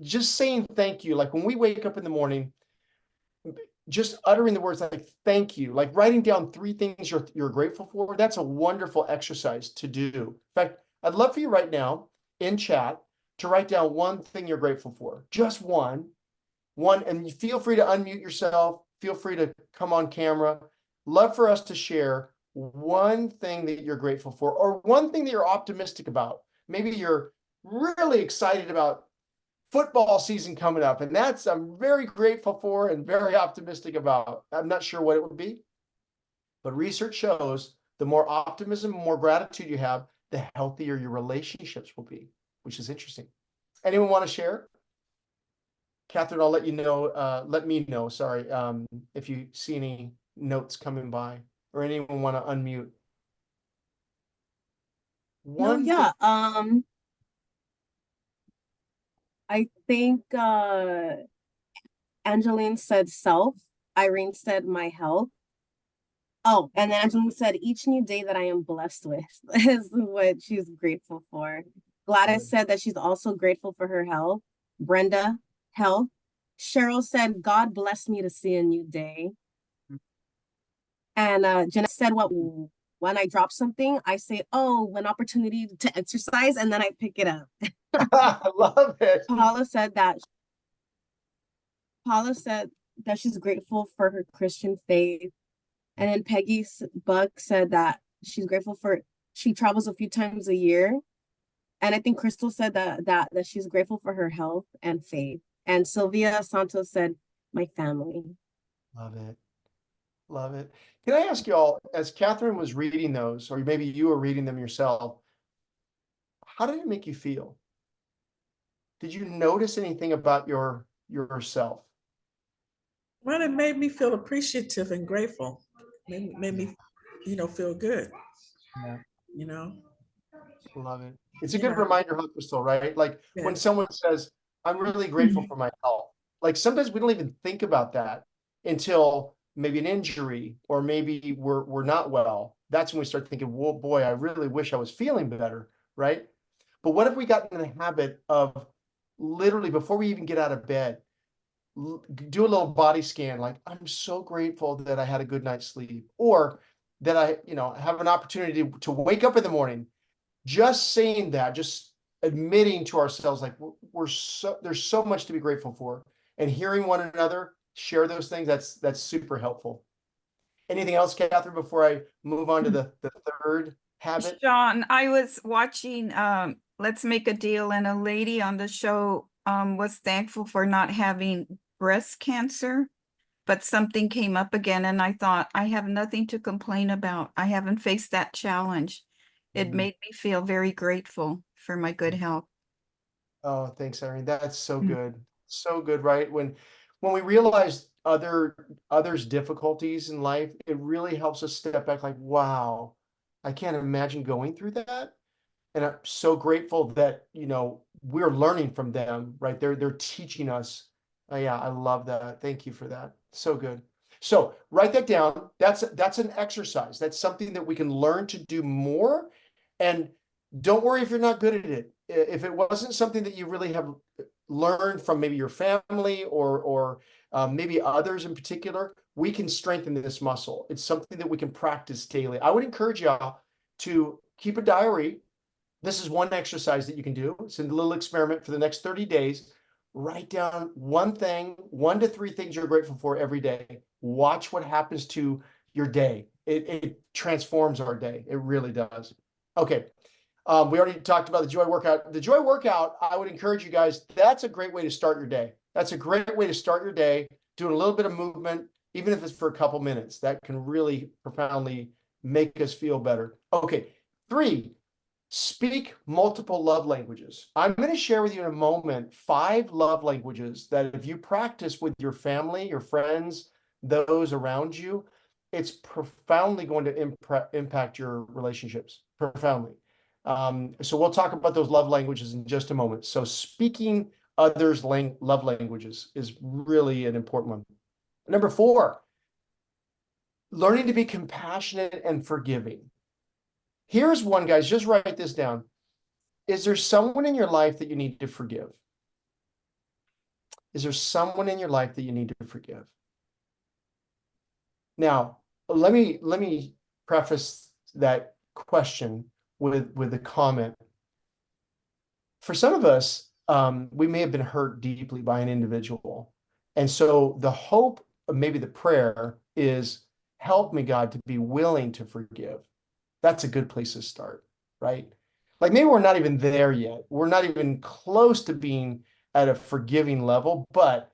just saying thank you, like when we wake up in the morning, just uttering the words like thank you, like writing down 3 things you're grateful for, that's a wonderful exercise to do. In fact, I'd love for you right now in chat to write down 1 thing you're grateful for, just one, and you feel free to unmute yourself, feel free to come on camera. Love for us to share 1 thing that you're grateful for, or 1 thing that you're optimistic about. Maybe you're really excited about football season coming up, and that's I'm very grateful for and very optimistic about. I'm not sure what it would be, but research shows the more optimism, more gratitude you have, the healthier your relationships will be, which is interesting. Anyone want to share? Catherine, I'll let you know, let me know, sorry, if you see any notes coming by, or anyone want to unmute. One thing. I think Angeline said self. Irene said my health. Oh, and then Angeline said each new day that I am blessed with is what she's grateful for. Gladys said that she's also grateful for her health. Brenda, health. Cheryl said, God bless me to see a new day. And Jeanette said, when I drop something, I say, oh, an opportunity to exercise, and then I pick it up. I love it. Paula said that she's grateful for her Christian faith. And then Peggy Buck said that she's grateful for, she travels a few times a year. And I think Crystal said that she's grateful for her health and faith. And Sylvia Santos said, my family. Love it. Love it. Can I ask y'all, as Catherine was reading those, or maybe you were reading them yourself, how did it make you feel? Did you notice anything about yourself? Well, it made me feel appreciative and grateful. Made me, feel good. Yeah. You know. Love it. It's a Yeah. good reminder, huh, Crystal, right? Like when Yes. someone says, I'm really grateful for my health. Like sometimes we don't even think about that until maybe an injury or maybe we're not well. That's when we start thinking, whoa, boy, I really wish I was feeling better, right? But what if we got in the habit of literally before we even get out of bed, do a little body scan, like I'm so grateful that I had a good night's sleep, or that I, have an opportunity to wake up in the morning. Just saying that, just admitting to ourselves, like there's so much to be grateful for, and hearing one another share those things, that's super helpful. Anything else, Catherine, before I move on to the third habit? Sean, I was watching Let's Make a Deal, and a lady on the show was thankful for not having breast cancer, but something came up again, and I thought, I have nothing to complain about. I haven't faced that challenge. It made me feel very grateful for my good health. Oh, thanks, Irene. That's so Mm. good. So good, right? When we realize others' difficulties in life, it really helps us step back like, wow, I can't imagine going through that. And I'm so grateful that, we're learning from them, right? They're teaching us. Yeah, I love that. Thank you for that. So good. So write that down. That's an exercise. That's something that we can learn to do more. And don't worry if you're not good at it. If it wasn't something that you really have learned from maybe your family or maybe others in particular, we can strengthen this muscle. It's something that we can practice daily. I would encourage y'all to keep a diary. This is one exercise that you can do. It's a little experiment for the next 30 days. Write down one to three things you're grateful for every day. Watch what happens to your day. It transforms our day. It really does. Okay. We already talked about the joy workout. The joy workout, I would encourage you guys, that's a great way to start your day. That's a great way to start your day, doing a little bit of movement, even if it's for a couple minutes. That can really profoundly make us feel better. Okay. 3, speak multiple love languages. I'm going to share with you in a moment 5 love languages that if you practice with your family, your friends, those around you, it's profoundly going to impact your relationships profoundly. So we'll talk about those love languages in just a moment. So speaking others' love languages is really an important one. Number 4, learning to be compassionate and forgiving. Here's one, guys, just write this down. Is there someone in your life that you need to forgive? Is there someone in your life that you need to forgive? Now, let me preface that question with a comment. For some of us, we may have been hurt deeply by an individual. And so the hope, maybe the prayer is, help me, God, to be willing to forgive. That's a good place to start, right? Like maybe we're not even there yet. We're not even close to being at a forgiving level, but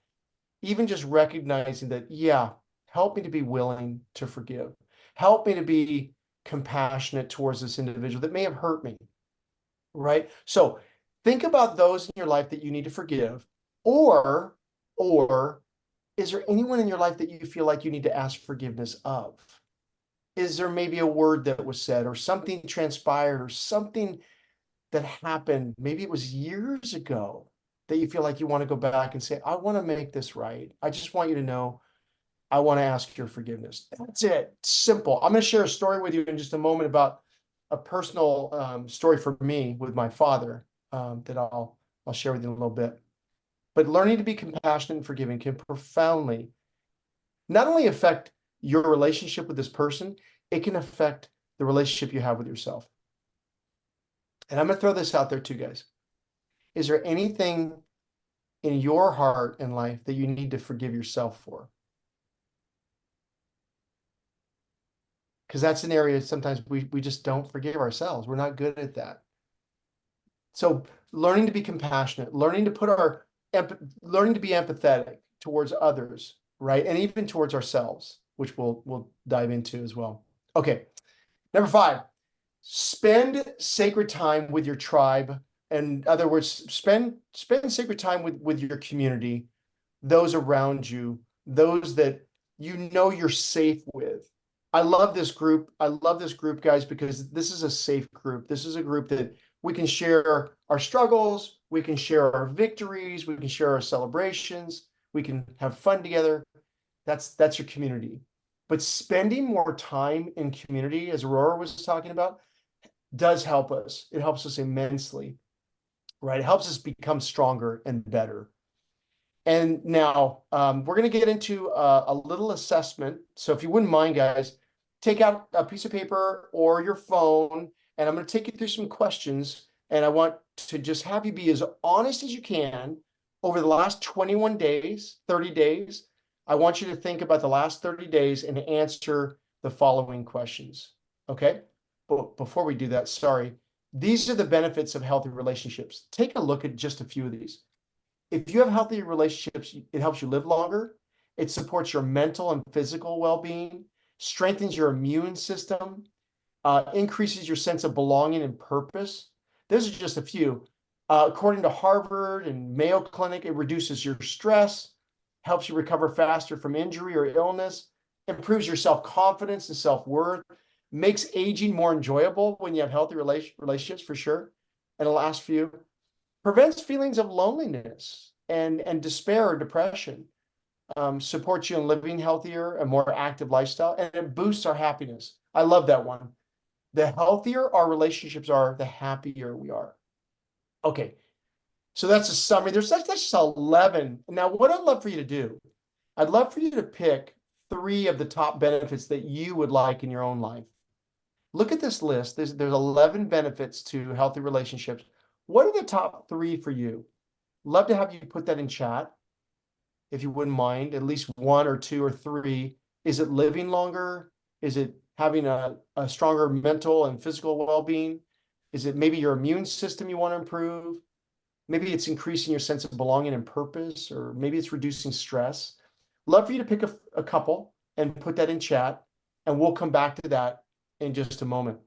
even just recognizing that, yeah, help me to be willing to forgive. Help me to be compassionate towards this individual that may have hurt me, right? So think about those in your life that you need to forgive, or is there anyone in your life that you feel like you need to ask forgiveness of? Is there maybe a word that was said or something transpired or something that happened? Maybe it was years ago that you feel like you want to go back and say, I want to make this right. I just want you to know, I want to ask your forgiveness. That's it. Simple. I'm going to share a story with you in just a moment about a personal story for me with my father that I'll share with you in a little bit. But learning to be compassionate and forgiving can profoundly not only affect your relationship with this person, it can affect the relationship you have with yourself. And I'm going to throw this out there too, guys. Is there anything in your heart and life that you need to forgive yourself for? Because that's an area sometimes we just don't forgive ourselves. We're not good at that. So learning to be compassionate, learning to learning to be empathetic towards others, right? And even towards ourselves, which we'll dive into as well. Okay. Number 5, spend sacred time with your tribe. In other words, spend sacred time with your community, those around you, those that you know you're safe with. I love this group. I love this group, guys, because this is a safe group. This is a group that we can share our struggles, we can share our victories, we can share our celebrations, we can have fun together. That's your community. But spending more time in community, as Aurora was talking about, does help us. It helps us immensely, right? It helps us become stronger and better. And now we're going to get into a little assessment. So if you wouldn't mind, guys, take out a piece of paper or your phone, and I'm going to take you through some questions. And I want to just have you be as honest as you can over the last 21 days, 30 days. I want you to think about the last 30 days and answer the following questions. Okay? But before we do that, sorry. These are the benefits of healthy relationships. Take a look at just a few of these. If you have healthy relationships, it helps you live longer. It supports your mental and physical well-being, strengthens your immune system, increases your sense of belonging and purpose. Those are just a few. According to Harvard and Mayo Clinic, it reduces your stress, helps you recover faster from injury or illness, improves your self-confidence and self-worth, makes aging more enjoyable when you have healthy relationships, for sure. And the last few, prevents feelings of loneliness and despair or depression, supports you in living healthier and more active lifestyle, and it boosts our happiness. I love that one. The healthier our relationships are, the happier we are. Okay, so that's a summary. That's just 11. Now, what I'd love for you to do, I'd love for you to pick 3 of the top benefits that you would like in your own life. Look at this list. There's 11 benefits to healthy relationships. What are the top 3 for you? Love to have you put that in chat, if you wouldn't mind, at least 1 or 2 or 3. Is it living longer? Is it having a stronger mental and physical well-being? Is it maybe your immune system you want to improve? Maybe it's increasing your sense of belonging and purpose, or maybe it's reducing stress. Love for you to pick a couple and put that in chat, and we'll come back to that in just a moment.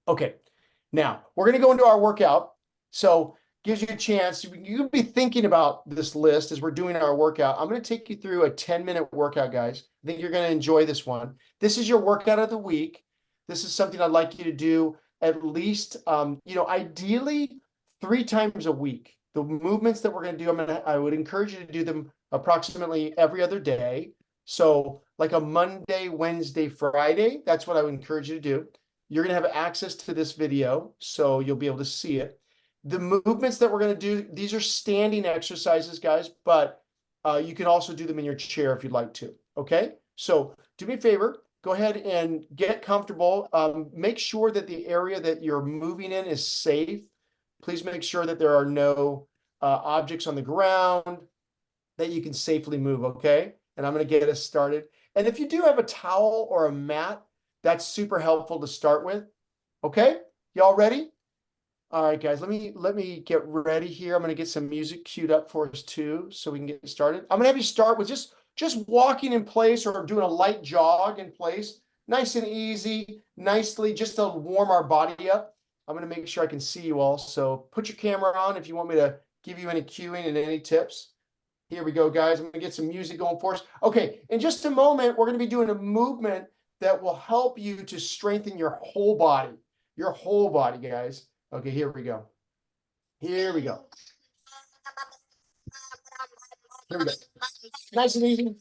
Okay, now we're going to go into our workout. So gives you a chance. You can be thinking about this list as we're doing our workout. I'm going to take you through a 10-minute workout, guys. I think you're going to enjoy this one. This is your workout of the week. This is something I'd like you to do at least, ideally 3 times a week. The movements that we're going to do, I would encourage you to do them approximately every other day. So like a Monday, Wednesday, Friday, that's what I would encourage you to do. You're going to have access to this video, so you'll be able to see it. The movements that we're going to do, these are standing exercises, guys, but you can also do them in your chair if you'd like to. Okay, so do me a favor, go ahead and get comfortable. Make sure that the area that you're moving in is safe. Please make sure that there are no objects on the ground, that you can safely move. Okay, and I'm going to get us started. And if you do have a towel or a mat, that's super helpful to start with. Okay, y'all ready? All right, guys, let me get ready here. I'm going to get some music queued up for us too, so we can get started. I'm going to have you start with just walking in place or doing a light jog in place. Nice and easy, nicely, just to warm our body up. I'm going to make sure I can see you all. So put your camera on if you want me to give you any cueing and any tips. Here we go, guys. I'm going to get some music going for us. Okay, in just a moment, we're going to be doing a movement that will help you to strengthen your whole body. Your whole body, guys. Okay, here we go. Here we go. Here we go. Nice and easy.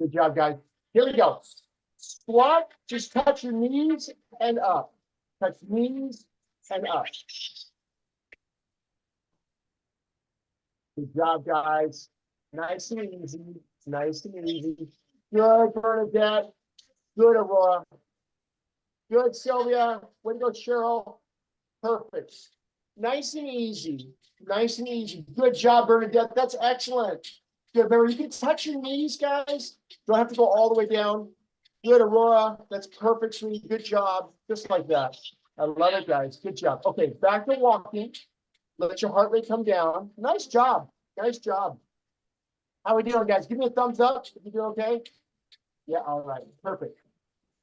Good job, guys. Here we go. Squat, just touch your knees and up. Touch knees and up. Good job, guys. Nice and easy. Nice and easy. Good, Bernadette. Good, Aurora. Good, Sylvia. Way to go, Cheryl. Perfect. Nice and easy. Nice and easy. Good job, Bernadette. That's excellent. Good, remember, you can touch your knees, guys. Don't have to go all the way down. Good, Aurora. That's perfect, sweetie. Good job. Just like that. I love it, guys. Good job. Okay, back to walking. Let your heart rate come down. Nice job. Nice job. How we doing, guys? Give me a thumbs up if you do okay. Yeah, all right. Perfect.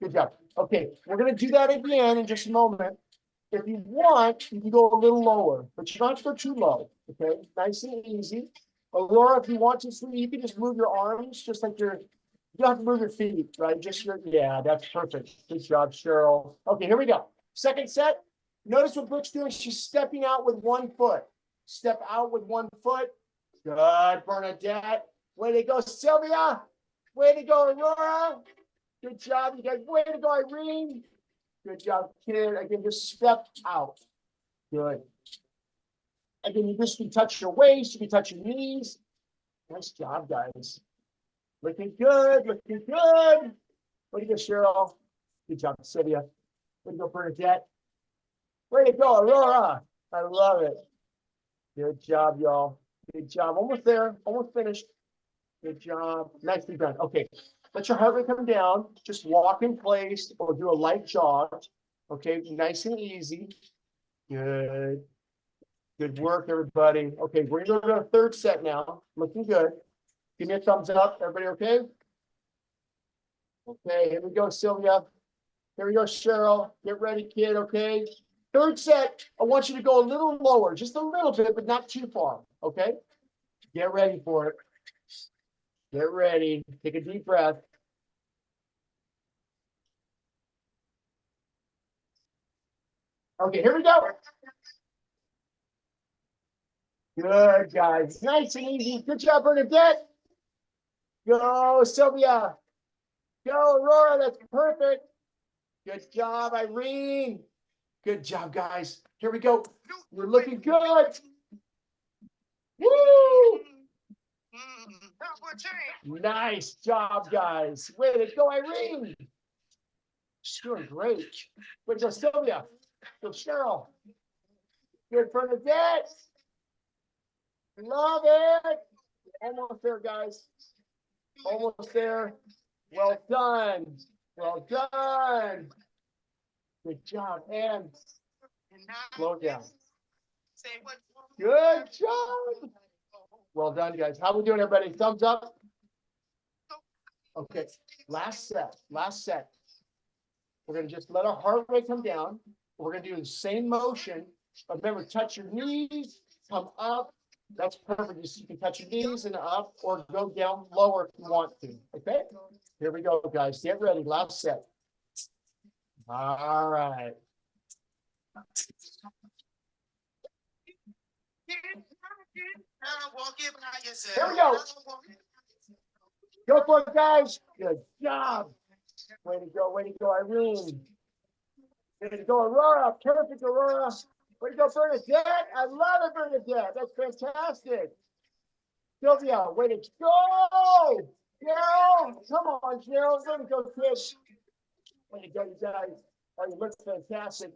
Good job. Okay, we're going to do that again in just a moment. If you want, you can go a little lower, but you don't have to go too low. Okay, nice and easy. Aurora, if you want to, you can just move your arms, just like you don't have to move your feet, right? Just yeah, that's perfect. Good job, Cheryl. Okay, here we go. Second set. Notice what Brooke's doing. She's stepping out with one foot. Step out with one foot. Good, Bernadette. Way to go, Sylvia. Way to go, Aurora. Good job, you guys. Way to go, Irene. Good job, kid. Again, just step out. Good. Again, you just can touch your waist, you can touch your knees. Nice job, guys. Looking good, looking good. Way to go, Cheryl. Good job, Sylvia. Way to go, Bernadette. Way to go, Aurora. I love it. Good job, y'all. Good job. Almost there. Almost finished. Good job. Nicely done. Okay. Let your heart rate come down. Just walk in place or do a light jog. Okay. Nice and easy. Good. Good work, everybody. Okay. We're going to go to the third set now. Looking good. Give me a thumbs up. Everybody okay? Okay. Here we go, Sylvia. Here we go, Cheryl. Get ready, kid. Okay. Third set. I want you to go a little lower, just a little bit, but not too far. Okay. Get ready for it. Get ready. Take a deep breath. Okay, here we go. Good, guys. Nice and easy. Good job, Bernadette. Go, Sylvia. Go, Aurora. That's perfect. Good job, Irene. Good job, guys. Here we go. We're looking good. Woo! Nice job, guys. Way to go, Irene. Doing great. Way to go, Sylvia. Good, Cheryl. Good, Bernadette. Love it. Almost there, guys. Almost there. Well done. Well done. Good job. And slow down. Good job. Well done, guys. How we doing, everybody? Thumbs up. Okay. Last set. Last set. We're going to just let our heart rate come down. We're going to do the same motion. But remember, touch your knees, come up. That's perfect. You can touch your knees and up or go down lower if you want to. Okay? Here we go, guys. Get ready. Last set. All right. Here we go. Go for it, guys. Good job. Way to go, Irene. Way to go, Aurora. Perfect, Aurora. Way to go, Bernadette. I love it, Bernadette. That's fantastic. Sylvia, way to go. Cheryl, come on, Cheryl. Way to go, kids. Way to go, you guys. Oh, you look fantastic.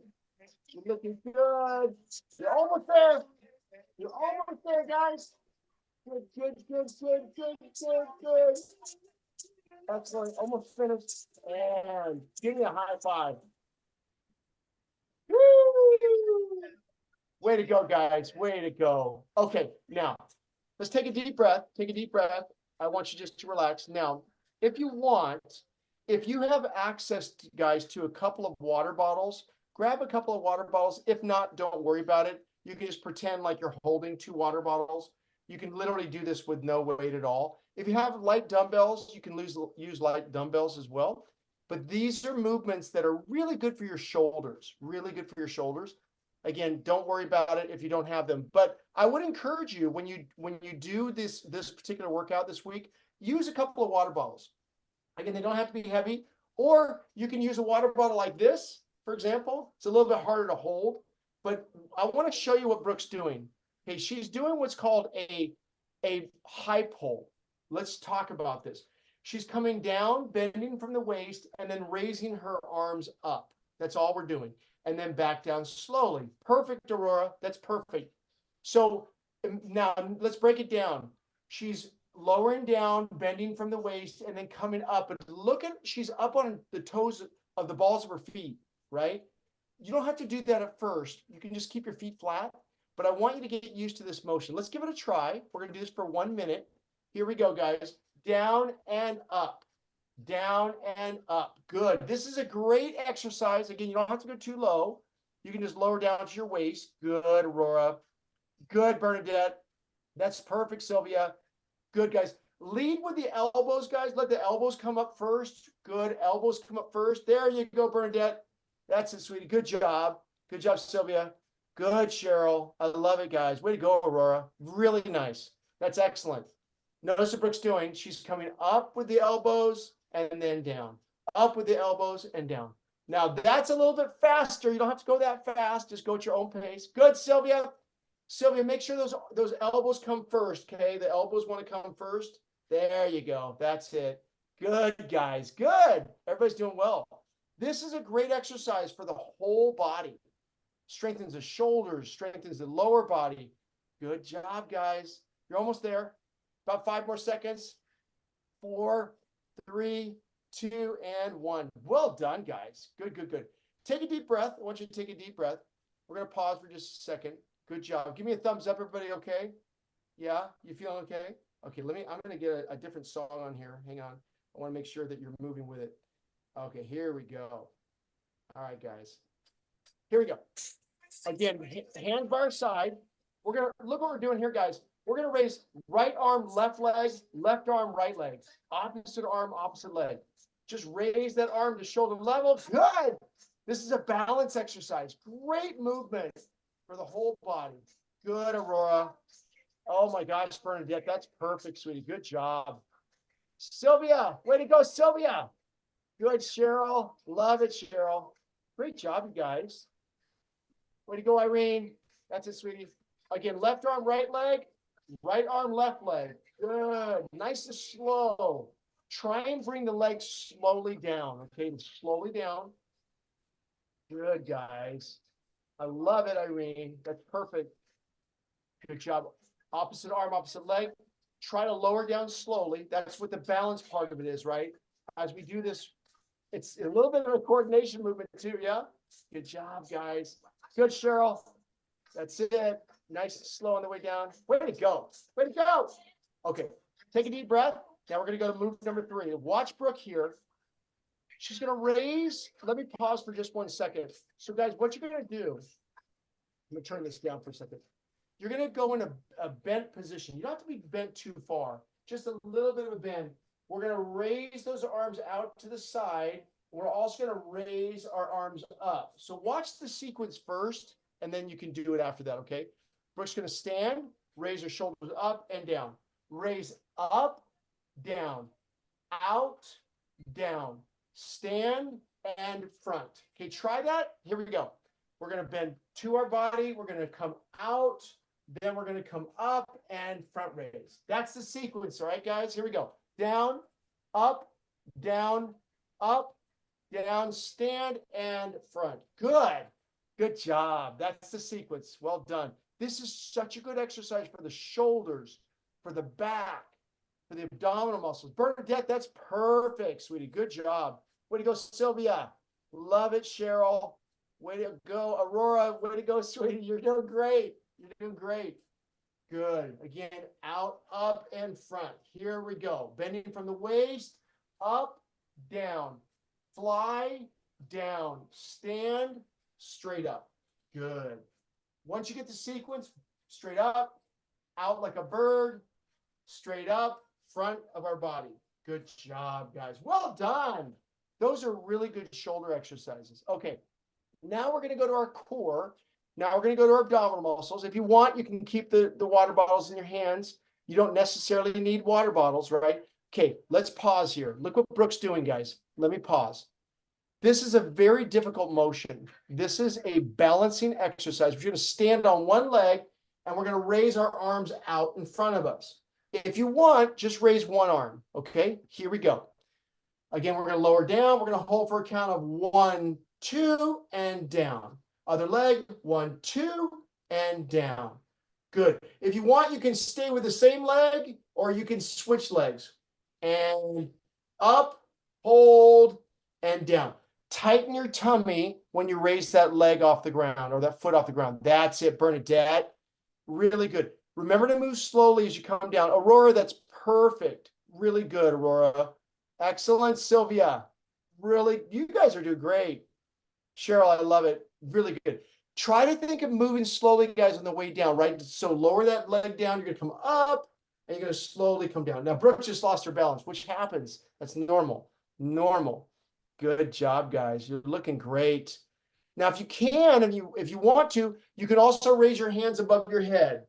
You're looking good. You're almost there. You're almost there, guys. Good, good, good, good, good, good, good. Excellent. Almost finished. And give me a high five. Woo! Way to go, guys. Way to go. Okay, now let's take a deep breath. Take a deep breath. I want you just to relax. Now, if you want, if you have access, guys, to a couple of water bottles, grab a couple of water bottles. If not, don't worry about it. You can just pretend like you're holding 2 water bottles. You can literally do this with no weight at all. If you have light dumbbells, you can use light dumbbells as well. But these are movements that are really good for your shoulders, really good for your shoulders. Again, don't worry about it if you don't have them. But I would encourage you when you do this particular workout this week, use a couple of water bottles. Again, they don't have to be heavy. Or you can use a water bottle like this, for example. It's a little bit harder to hold. But I want to show you what Brooke's doing. Okay, she's doing what's called a a high pull. Let's talk about this. She's coming down, bending from the waist, and then raising her arms up. That's all we're doing. And then back down slowly. Perfect, Aurora. That's perfect. So now let's break it down. She's lowering down, bending from the waist, and then coming up. But look at, she's up on the toes of the balls of her feet, right? You don't have to do that at first. You can just keep your feet flat. But I want you to get used to this motion. Let's give it a try. We're going to do this for 1 minute. Here we go, guys. Down and up. Down and up. Good. This is a great exercise. Again, you don't have to go too low. You can just lower down to your waist. Good, Aurora. Good, Bernadette. That's perfect, Sylvia. Good, guys. Lead with the elbows, guys. Let the elbows come up first. Good. Elbows come up first. There you go, Bernadette. That's it, sweetie. Good job. Good job, Sylvia. Good, Cheryl. I love it, guys. Way to go, Aurora. Really nice. That's excellent. Notice what Brooke's doing. She's coming up with the elbows and then down. Up with the elbows and down. Now, that's a little bit faster. You don't have to go that fast. Just go at your own pace. Good, Sylvia. Sylvia, make sure those elbows come first, okay? The elbows want to come first. There you go. That's it. Good, guys. Good. Everybody's doing well. This is a great exercise for the whole body. Strengthens the shoulders, strengthens the lower body. Good job, guys. You're almost there. About 5 more seconds. 4, 3, 2, and 1. Well done, guys. Good, good, good. Take a deep breath. I want you to take a deep breath. We're going to pause for just a second. Good job. Give me a thumbs up, everybody, okay? Yeah? You feeling okay? Okay, I'm going to get a different song on here. Hang on. I want to make sure that you're moving with it. Okay, here we go. All right, guys. Here we go. Again, hands by our side. We're going to look what we're doing here, guys. We're going to raise right arm, left leg, left arm, right leg. Opposite arm, opposite leg. Just raise that arm to shoulder level. Good. This is a balance exercise. Great movement for the whole body. Good, Aurora. Oh my gosh, Bernadette, that's perfect, sweetie. Good job. Sylvia, way to go, Sylvia. Good, Cheryl. Love it, Cheryl. Great job, you guys. Way to go, Irene. That's it, sweetie. Again, left arm, right leg. Right arm, left leg. Good. Nice and slow. Try and bring the legs slowly down. Okay, slowly down. Good, guys. I love it, Irene. That's perfect. Good job. Opposite arm, opposite leg. Try to lower down slowly. That's what the balance part of it is, right? As we do this, it's a little bit of a coordination movement too, yeah? Good job, guys. Good, Cheryl. That's it. Nice and slow on the way down. Way to go. Way to go. Okay, take a deep breath. Now we're going to go to move number 3. Watch Brooke here. She's going to raise. Let me pause for just 1 second. So, guys, what you're going to do, I'm going to turn this down for a second. You're going to go in a bent position. You don't have to be bent too far, just a little bit of a bend. We're going to raise those arms out to the side. We're also going to raise our arms up. So watch the sequence first, and then you can do it after that, okay? Brooke's going to stand, raise her shoulders up and down. Raise up, down, out, down, stand, and front. Okay, try that. Here we go. We're going to bend to our body. We're going to come out. Then we're going to come up and front raise. That's the sequence, all right, guys? Here we go. Down, up, down, stand, and front. Good. Good job. That's the sequence. Well done. This is such a good exercise for the shoulders, for the back, for the abdominal muscles. Bernadette, that's perfect, sweetie. Good job. Way to go, Sylvia. Love it, Cheryl. Way to go, Aurora. Way to go, sweetie. You're doing great. You're doing great. Good. Again, out, up, and front. Here we go. Bending from the waist, up, down. Fly, down. Stand, straight up. Good. Once you get the sequence, straight up, out like a bird, straight up, front of our body. Good job, guys. Well done. Those are really good shoulder exercises. Okay, now we're going to go to our core. Now we're going to go to our abdominal muscles. If you want, you can keep the water bottles in your hands. You don't necessarily need water bottles, right? Okay, let's pause here. Look what Brooke's doing, guys. Let me pause. This is a very difficult motion. This is a balancing exercise. We're going to stand on one leg, and we're going to raise our arms out in front of us. If you want, just raise one arm. Okay, here we go. Again, we're going to lower down. We're going to hold for a count of 1, 2, and down. Other leg, 1, 2, and down. Good. If you want, you can stay with the same leg, or you can switch legs. And up, hold, and down. Tighten your tummy when you raise that leg off the ground or that foot off the ground. That's it, Bernadette. Really good. Remember to move slowly as you come down. Aurora, that's perfect. Really good, Aurora. Excellent, Sylvia. Really, you guys are doing great. Cheryl, I love it. Really good. Try to think of moving slowly, guys, on the way down, right? So lower that leg down. You're going to come up, and you're going to slowly come down. Now, Brooke just lost her balance, which happens. That's normal. Normal. Good job, guys. You're looking great. Now, if you can, if you want to, you can also raise your hands above your head,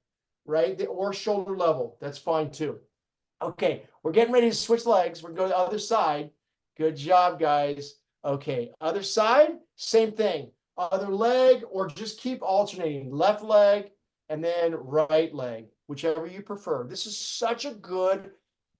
right? Or shoulder level. That's fine, too. Okay, we're getting ready to switch legs. We're going to go to the other side. Good job, guys. Okay, other side, same thing. Other leg, or just keep alternating. Left leg and then right leg, whichever you prefer. This is such a good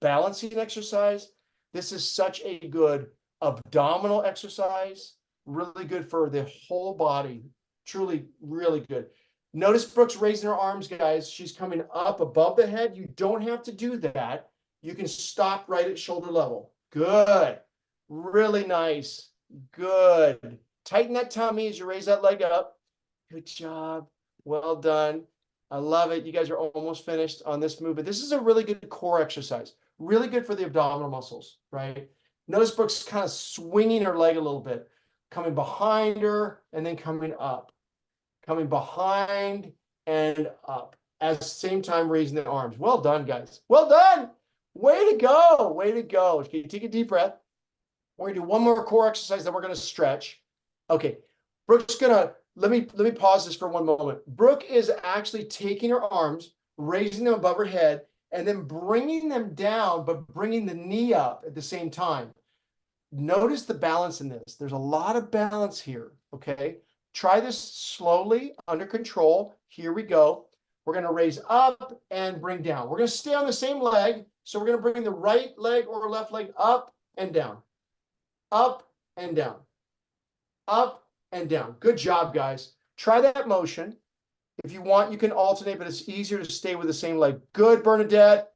balancing exercise. This is such a good abdominal exercise. Really good for the whole body. Truly, really good. Notice Brooke's raising her arms, guys. She's coming up above the head. You don't have to do that. You can stop right at shoulder level. Good. Really nice. Good. Tighten that tummy as you raise that leg up. Good job. Well done. I love it. You guys are almost finished on this movement. This is a really good core exercise. Really good for the abdominal muscles, right? Notice Brooke's kind of swinging her leg a little bit. Coming behind her and then coming up. Coming behind and up. At the same time, raising the arms. Well done, guys. Well done. Way to go. Way to go. Okay, take a deep breath. We're gonna do one more core exercise, then we're gonna stretch. Okay, Brooke's gonna, let me pause this for one moment. Brooke is actually taking her arms, raising them above her head, and then bringing them down, but bringing the knee up at the same time. Notice the balance in this. There's a lot of balance here, okay? Try this slowly, under control. Here we go. We're gonna raise up and bring down. We're gonna stay on the same leg, so we're gonna bring the right leg or left leg up and down. Up and down. Up and down. Good job, guys. Try that motion. If you want, you can alternate, but it's easier to stay with the same leg. Good, Bernadette.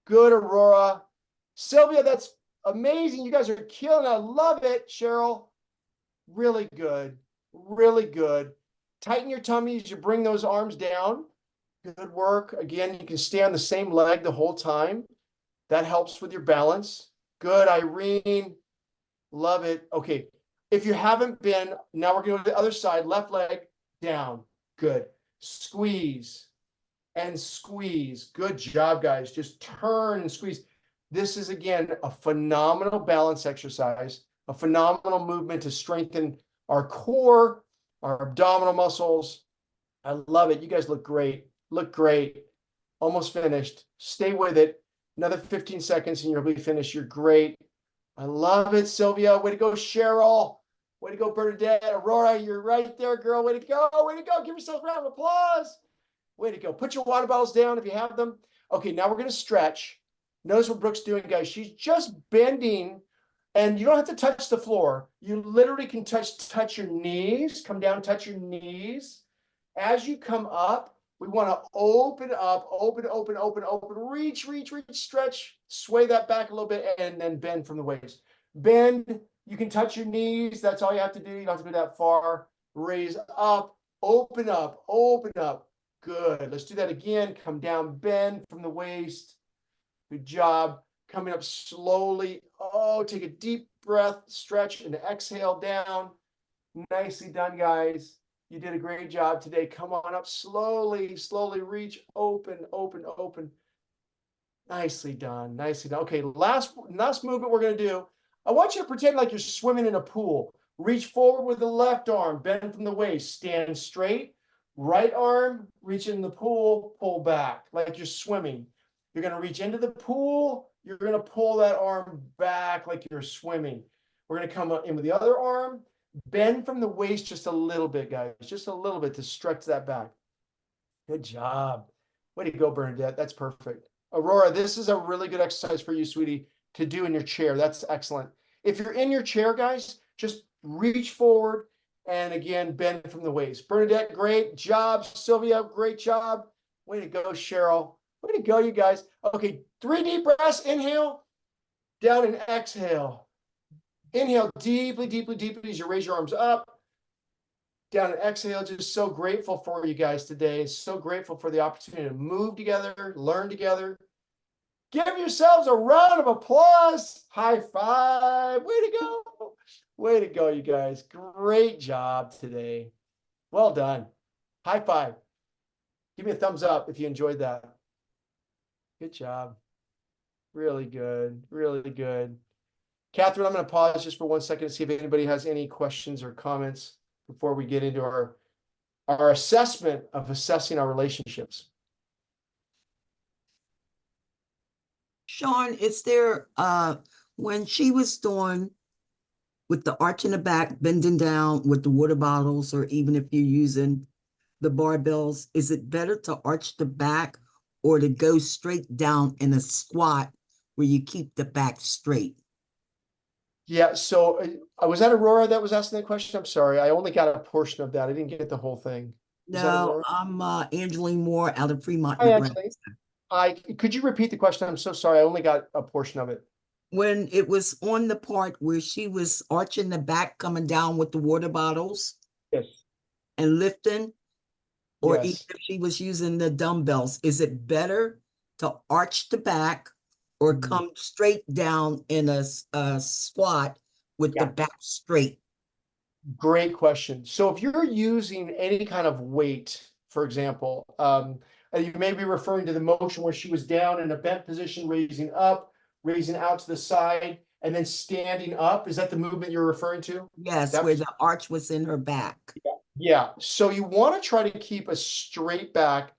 Good, Aurora. Sylvia, that's amazing. You guys are killing it. I love it, Cheryl. Really good. Really good. Tighten your tummy as you bring those arms down. Good work. Again, you can stay on the same leg the whole time. That helps with your balance. Good, Irene. Love it. Okay. If you haven't been, now we're going to the other side. Left leg down. Good. Squeeze and squeeze. Good job, guys. Just turn and squeeze. This is, again, a phenomenal balance exercise, a phenomenal movement to strengthen our core, our abdominal muscles. I love it. You guys look great. Look great. Almost finished. Stay with it. Another 15 seconds and you'll be finished. You're great. I love it, Sylvia. Way to go, Cheryl. Way to go, Bernadette. Aurora, you're right there, girl. Way to go. Way to go. Give yourself a round of applause. Way to go. Put your water bottles down if you have them. Okay, now we're going to stretch. Notice what Brooke's doing, guys. She's just bending, and you don't have to touch the floor. You literally can touch your knees. Come down, touch your knees. As you come up, we want to open up, open, reach, stretch, sway that back a little bit, and then bend from the waist. Bend, you can touch your knees. That's all you have to do. You don't have to go that far. Raise up, open up, open up. Good. Let's do that again. Come down, bend from the waist. Good job. Coming up slowly. Oh, take a deep breath, stretch, and exhale down. Nicely done, guys. You did a great job today. Come on up slowly, slowly reach, open, open, open. Nicely done, nicely done. Okay, last movement we're going to do. I want you to pretend like you're swimming in a pool. Reach forward with the left arm, bend from the waist, stand straight. Right arm, reach in the pool, pull back like you're swimming. You're going to reach into the pool. You're going to pull that arm back like you're swimming. We're going to come in with the other arm. Bend from the waist just a little bit, guys. Just a little bit to stretch that back. Good job. Way to go, Bernadette. That's perfect. Aurora, this is a really good exercise for you, sweetie, to do in your chair. That's excellent. If you're in your chair, guys, just reach forward and again, bend from the waist. Bernadette, great job. Sylvia, great job. Way to go, Cheryl. Way to go, you guys. Okay, 3 deep breaths. Inhale, down and exhale. Inhale deeply, deeply, deeply as you raise your arms up. Down and exhale. Just so grateful for you guys today. So grateful for the opportunity to move together, learn together. Give yourselves a round of applause. High five. Way to go. Way to go, you guys. Great job today. Well done. High five. Give me a thumbs up if you enjoyed that. Good job. Really good. Really good. Catherine, I'm going to pause just for 1 second to see if anybody has any questions or comments before we get into our assessment of assessing our relationships. Sean, is there, when she was doing with the arch in the back, bending down with the water bottles, or even if you're using the barbells, is it better to arch the back or to go straight down in a squat where you keep the back straight? Yeah, so was that Aurora that was asking that question? I'm sorry, I only got a portion of that. I didn't get the whole thing. Is that No, Aurora? I'm Angeline Moore out of Fremont, Hi, Nebraska. Angeline. Could you repeat the question? I'm so sorry. I only got a portion of it. When it was on the part where she was arching the back, coming down with the water bottles Yes. and lifting, or even Yes. if she was using the dumbbells, is it better to arch the back or come straight down in a squat with the back straight? Great question. So if you're using any kind of weight, for example, you may be referring to the motion where she was down in a bent position, raising up, raising out to the side, and then standing up. Is that the movement you're referring to? Yes, where the arch was in her back. Yeah. So you want to try to keep a straight back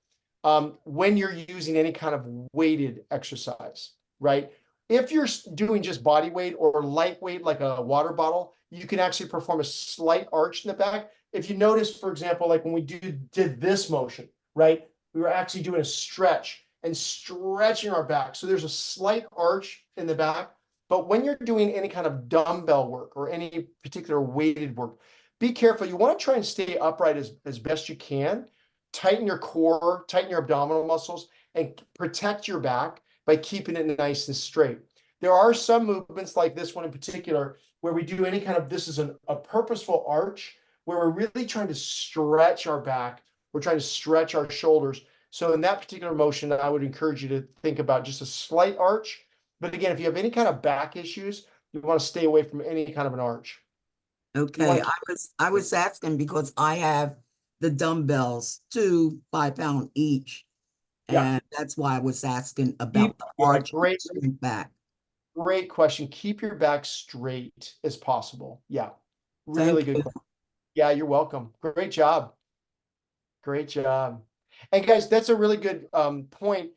when you're using any kind of weighted exercise, right? If you're doing just body weight or lightweight, like a water bottle, you can actually perform a slight arch in the back. If you notice, for example, like when we did this motion, right? We were actually doing a stretch and stretching our back. So there's a slight arch in the back. But when you're doing any kind of dumbbell work or any particular weighted work, be careful. You want to try and stay upright as best you can. Tighten your core, tighten your abdominal muscles, and protect your back by keeping it nice and straight. There are some movements like this one in particular where we do any kind of, this is a purposeful arch where we're really trying to stretch our back. We're trying to stretch our shoulders. So in that particular motion, I would encourage you to think about just a slight arch. But again, if you have any kind of back issues, you want to stay away from any kind of an arch. Okay, I was asking because I have the dumbbells, 2 5-pound each. Yeah. And that's why I was asking about the arch back. Great question. Keep your back straight as possible. Yeah. Really good question. Yeah, you're welcome. Great job. Great job. And guys, that's a really good point.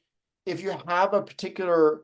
If you have a particular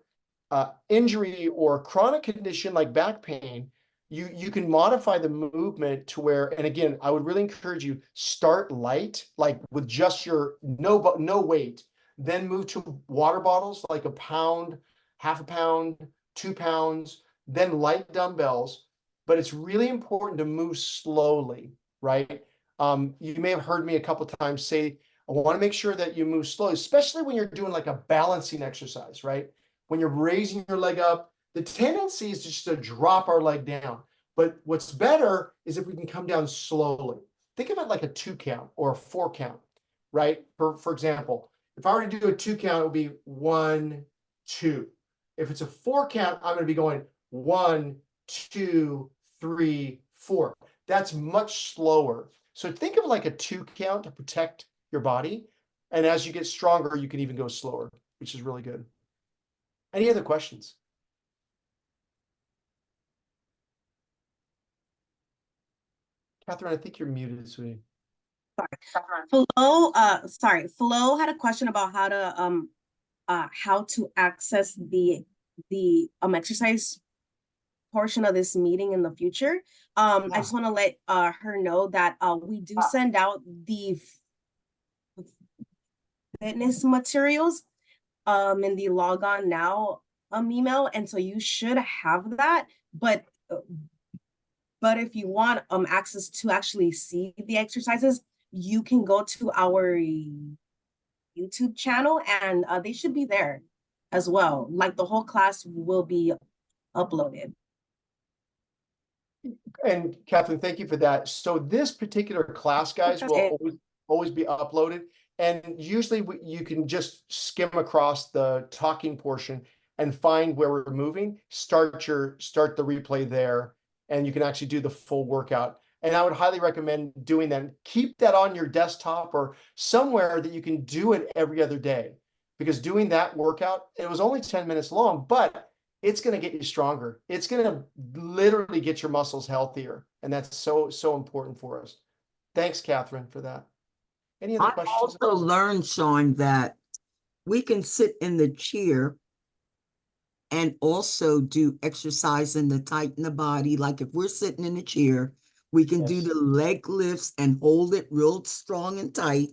injury or chronic condition like back pain, you can modify the movement to where, and again, I would really encourage you, start light, like with just your no weight, then move to water bottles, like a pound, half a pound, 2 pounds, then light dumbbells. But it's really important to move slowly, right? You may have heard me a couple times say, I want to make sure that you move slowly, especially when you're doing like a balancing exercise, right? When you're raising your leg up, the tendency is just to drop our leg down. But what's better is if we can come down slowly. Think of it like a 2 count or a 4 count, right? For example, if I were to do a 2 count, it would be 1, 2. If it's a 4 count, I'm going to be going 1, 2, 3, 4. That's much slower. So think of it like a 2 count to protect your body. And as you get stronger, you can even go slower, which is really good. Any other questions? Catherine, I think you're muted, sweetie. Flo had a question about how to access the exercise portion of this meeting in the future. I just want to let her know that we do send out the fitness materials in the log on now email, and so you should have that. But if you want access to actually see the exercises, you can go to our YouTube channel, and they should be there as well. Like the whole class will be uploaded. And Catherine, thank you for that. So this particular class, guys, will Okay. always be uploaded. And usually you can just skim across the talking portion and find where we're moving, start the replay there, and you can actually do the full workout. And I would highly recommend doing that. Keep that on your desktop or somewhere that you can do it every other day. Because doing that workout, it was only 10 minutes long, but it's going to get you stronger. It's going to literally get your muscles healthier. And that's so, so important for us. Thanks, Catherine, for that. Any other I questions? also learned, Sean, that we can sit in the chair and also do exercising to tighten the body. Like if we're sitting in a chair, we can do Yes. the leg lifts and hold it real strong and tight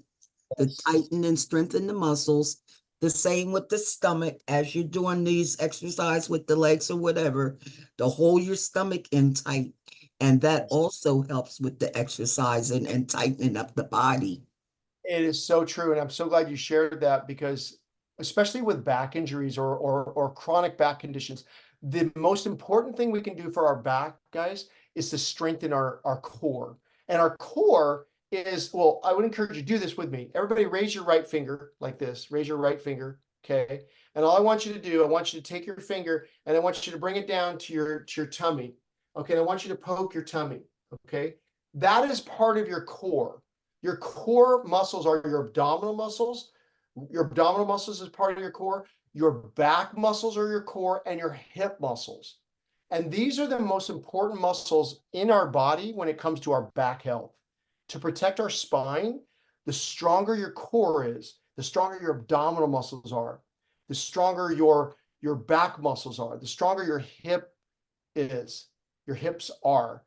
to Yes. tighten and strengthen the muscles. The same with the stomach as you're doing these exercise with the legs or whatever, to hold your stomach in tight. And that also helps with the exercising and tightening up the body. It is so true. And I'm so glad you shared that, because especially with back injuries or chronic back conditions, the most important thing we can do for our back, guys, is to strengthen our core. And our core is, well, I would encourage you to do this with me. Everybody raise your right finger like this. Raise your right finger. Okay. And all I want you to do, I want you to take your finger and I want you to bring it down to your tummy. Okay. And I want you to poke your tummy. Okay. That is part of your core. Your core muscles are your abdominal muscles. Your abdominal muscles is part of your core. Your back muscles are your core, and your hip muscles. And these are the most important muscles in our body when it comes to our back health. To protect our spine, the stronger your core is, the stronger your abdominal muscles are, the stronger your back muscles are, the stronger your hip is, your hips are,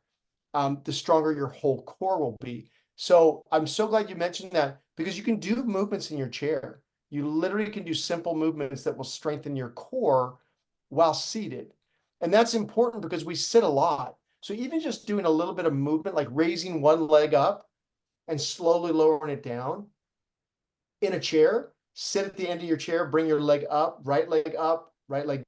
the stronger your whole core will be. So I'm so glad you mentioned that, because you can do movements in your chair. You literally can do simple movements that will strengthen your core while seated. And that's important because we sit a lot. So even just doing a little bit of movement, like raising one leg up and slowly lowering it down in a chair, sit at the end of your chair, bring your leg up, right leg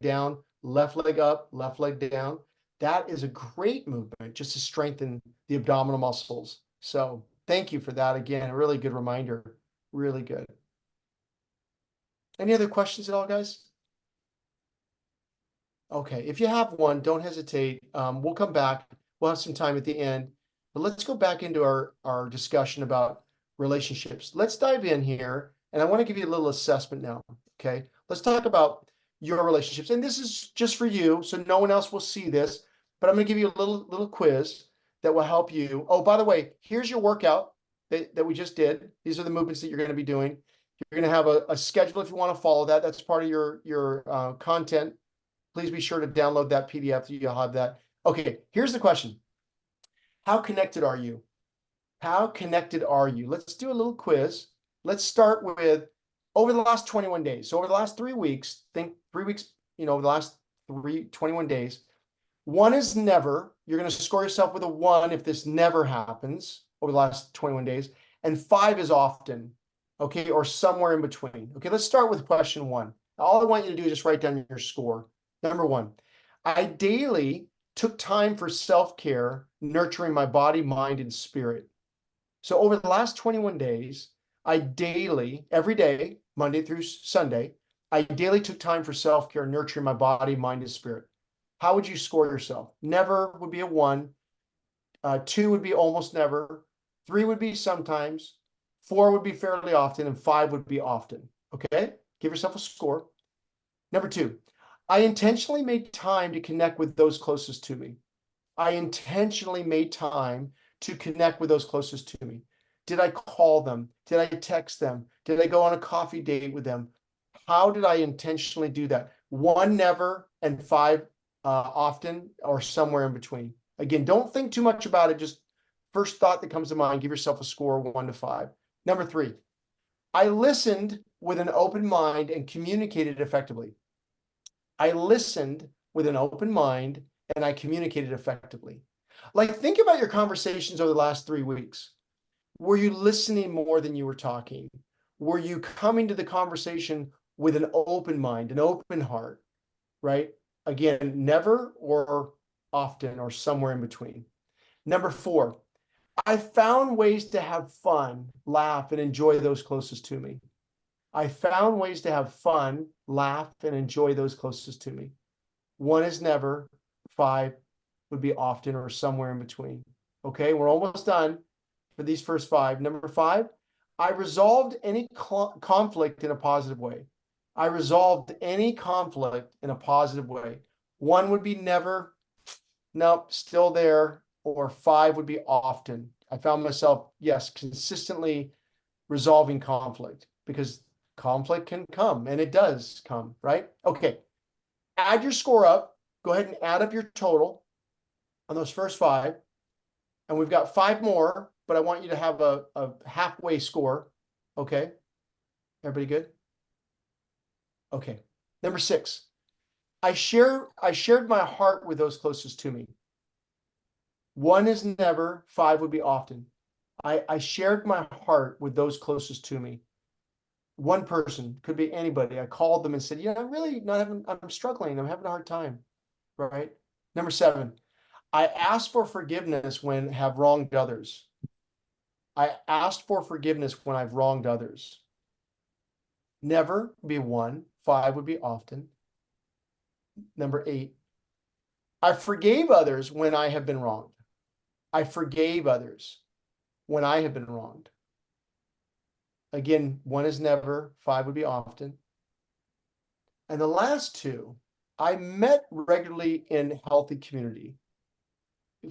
down, left leg up, left leg down. That is a great movement just to strengthen the abdominal muscles. So thank you for that. Again, a really good reminder. Really good. Any other questions at all, guys? Okay, if you have one, don't hesitate. We'll come back. We'll have some time at the end. But let's go back into our discussion about relationships. Let's dive in here. And I want to give you a little assessment now. Okay, let's talk about your relationships. And this is just for you, so no one else will see this. But I'm going to give you a little quiz that will help you. Oh, by the way, here's your workout that we just did. These are the movements that you're going to be doing. You're going to have a schedule if you want to follow that. That's part of your content. Please be sure to download that PDF. You'll have that. Okay, here's the question. How connected are you? How connected are you? Let's do a little quiz. Let's start with over the last 21 days. So over the last 3 weeks, think 3 weeks, over the last 21 days. 1 is never. You're going to score yourself with a 1 if this never happens over the last 21 days. And 5 is often, okay, or somewhere in between. Okay, let's start with question 1. All I want you to do is just write down your score. Number 1, I daily took time for self-care, nurturing my body, mind, and spirit. So over the last 21 days, I daily, every day, Monday through Sunday, I daily took time for self-care, nurturing my body, mind, and spirit. How would you score yourself? Never would be a 1. 2 would be almost never. 3 would be sometimes. 4 would be fairly often. And 5 would be often. Okay? Give yourself a score. Number 2, I intentionally made time to connect with those closest to me. I intentionally made time to connect with those closest to me. Did I call them? Did I text them? Did I go on a coffee date with them? How did I intentionally do that? 1 never and 5 often, or somewhere in between. Again, don't think too much about it. Just first thought that comes to mind, give yourself a score 1 to 5. Number 3, I listened with an open mind and communicated effectively. I listened with an open mind and I communicated effectively. Like, think about your conversations over the last 3 weeks. Were you listening more than you were talking? Were you coming to the conversation with an open mind, an open heart, right? Again, never or often or somewhere in between. Number 4, I found ways to have fun, laugh, and enjoy those closest to me. I found ways to have fun, laugh, and enjoy those closest to me. 1 is never, 5 would be often or somewhere in between. Okay, we're almost done for these first 5. Number 5, I resolved any conflict in a positive way. I resolved any conflict in a positive way. 1 would be never, nope, still there, or 5 would be often. I found myself, yes, consistently resolving conflict, because conflict can come, and it does come, right? Okay, add your score up. Go ahead and add up your total on those first 5. And we've got 5 more, but I want you to have a halfway score. Okay, everybody good? Okay, number 6, I shared my heart with those closest to me. 1 is never, 5 would be often. I shared my heart with those closest to me. 1 person, could be anybody. I called them and said, yeah, I'm struggling. I'm having a hard time, right? Number 7, I asked for forgiveness when have wronged others. I asked for forgiveness when I've wronged others. Never would be 1, 5 would be often. Number 8, I forgave others when I have been wronged. I forgave others when I have been wronged. Again, 1 is never, 5 would be often. And the last 2, I met regularly in healthy community.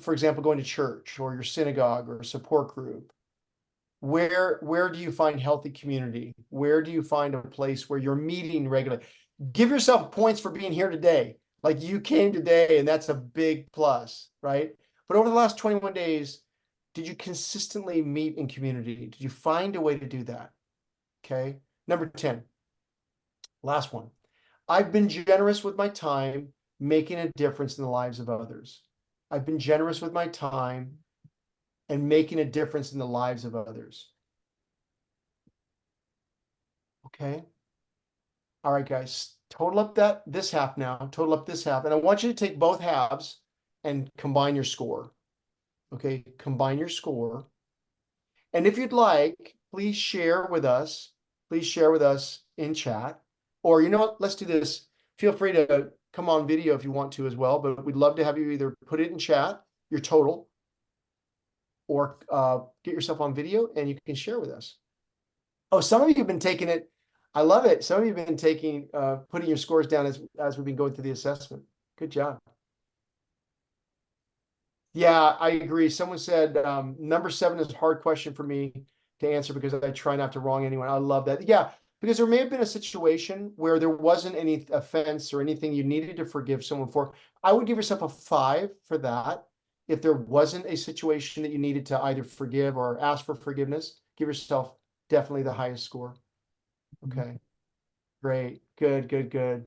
For example, going to church or your synagogue or a support group. Where do you find healthy community? Where do you find a place where you're meeting regularly? Give yourself points for being here today. Like, you came today, and that's a big plus, right? But over the last 21 days, did you consistently meet in community? Did you find a way to do that? Okay. Number 10, last one. I've been generous with my time, making a difference in the lives of others. I've been generous with my time and making a difference in the lives of others. Okay. All right, guys, total up this half now, total up this half. And I want you to take both halves and combine your score. Okay, combine your score. And if you'd like, please share with us. Please share with us in chat. Or, you know what, let's do this. Feel free to come on video if you want to as well, but we'd love to have you either put it in chat, your total, or get yourself on video and you can share with us. Oh, some of you have been taking it. I love it. Some of you have been taking, putting your scores down as we've been going through the assessment. Good job. Yeah, I agree. Someone said number 7 is a hard question for me to answer because I try not to wrong anyone. I love that. Yeah, because there may have been a situation where there wasn't any offense or anything you needed to forgive someone for. I would give yourself a 5 for that. If there wasn't a situation that you needed to either forgive or ask for forgiveness, give yourself definitely the highest score. Okay, great, good, good, good.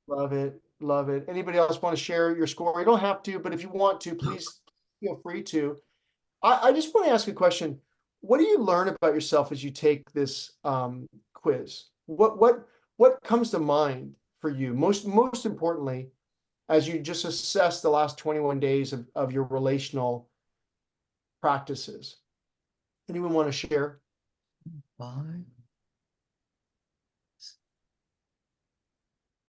Love it, love it. Anybody else want to share your score? You don't have to, but if you want to, please feel free to. I just want to ask a question. What do you learn about yourself as you take this quiz? What comes to mind for you? Most importantly, as you just assess the last 21 days of your relational practices. Anyone want to share? 5.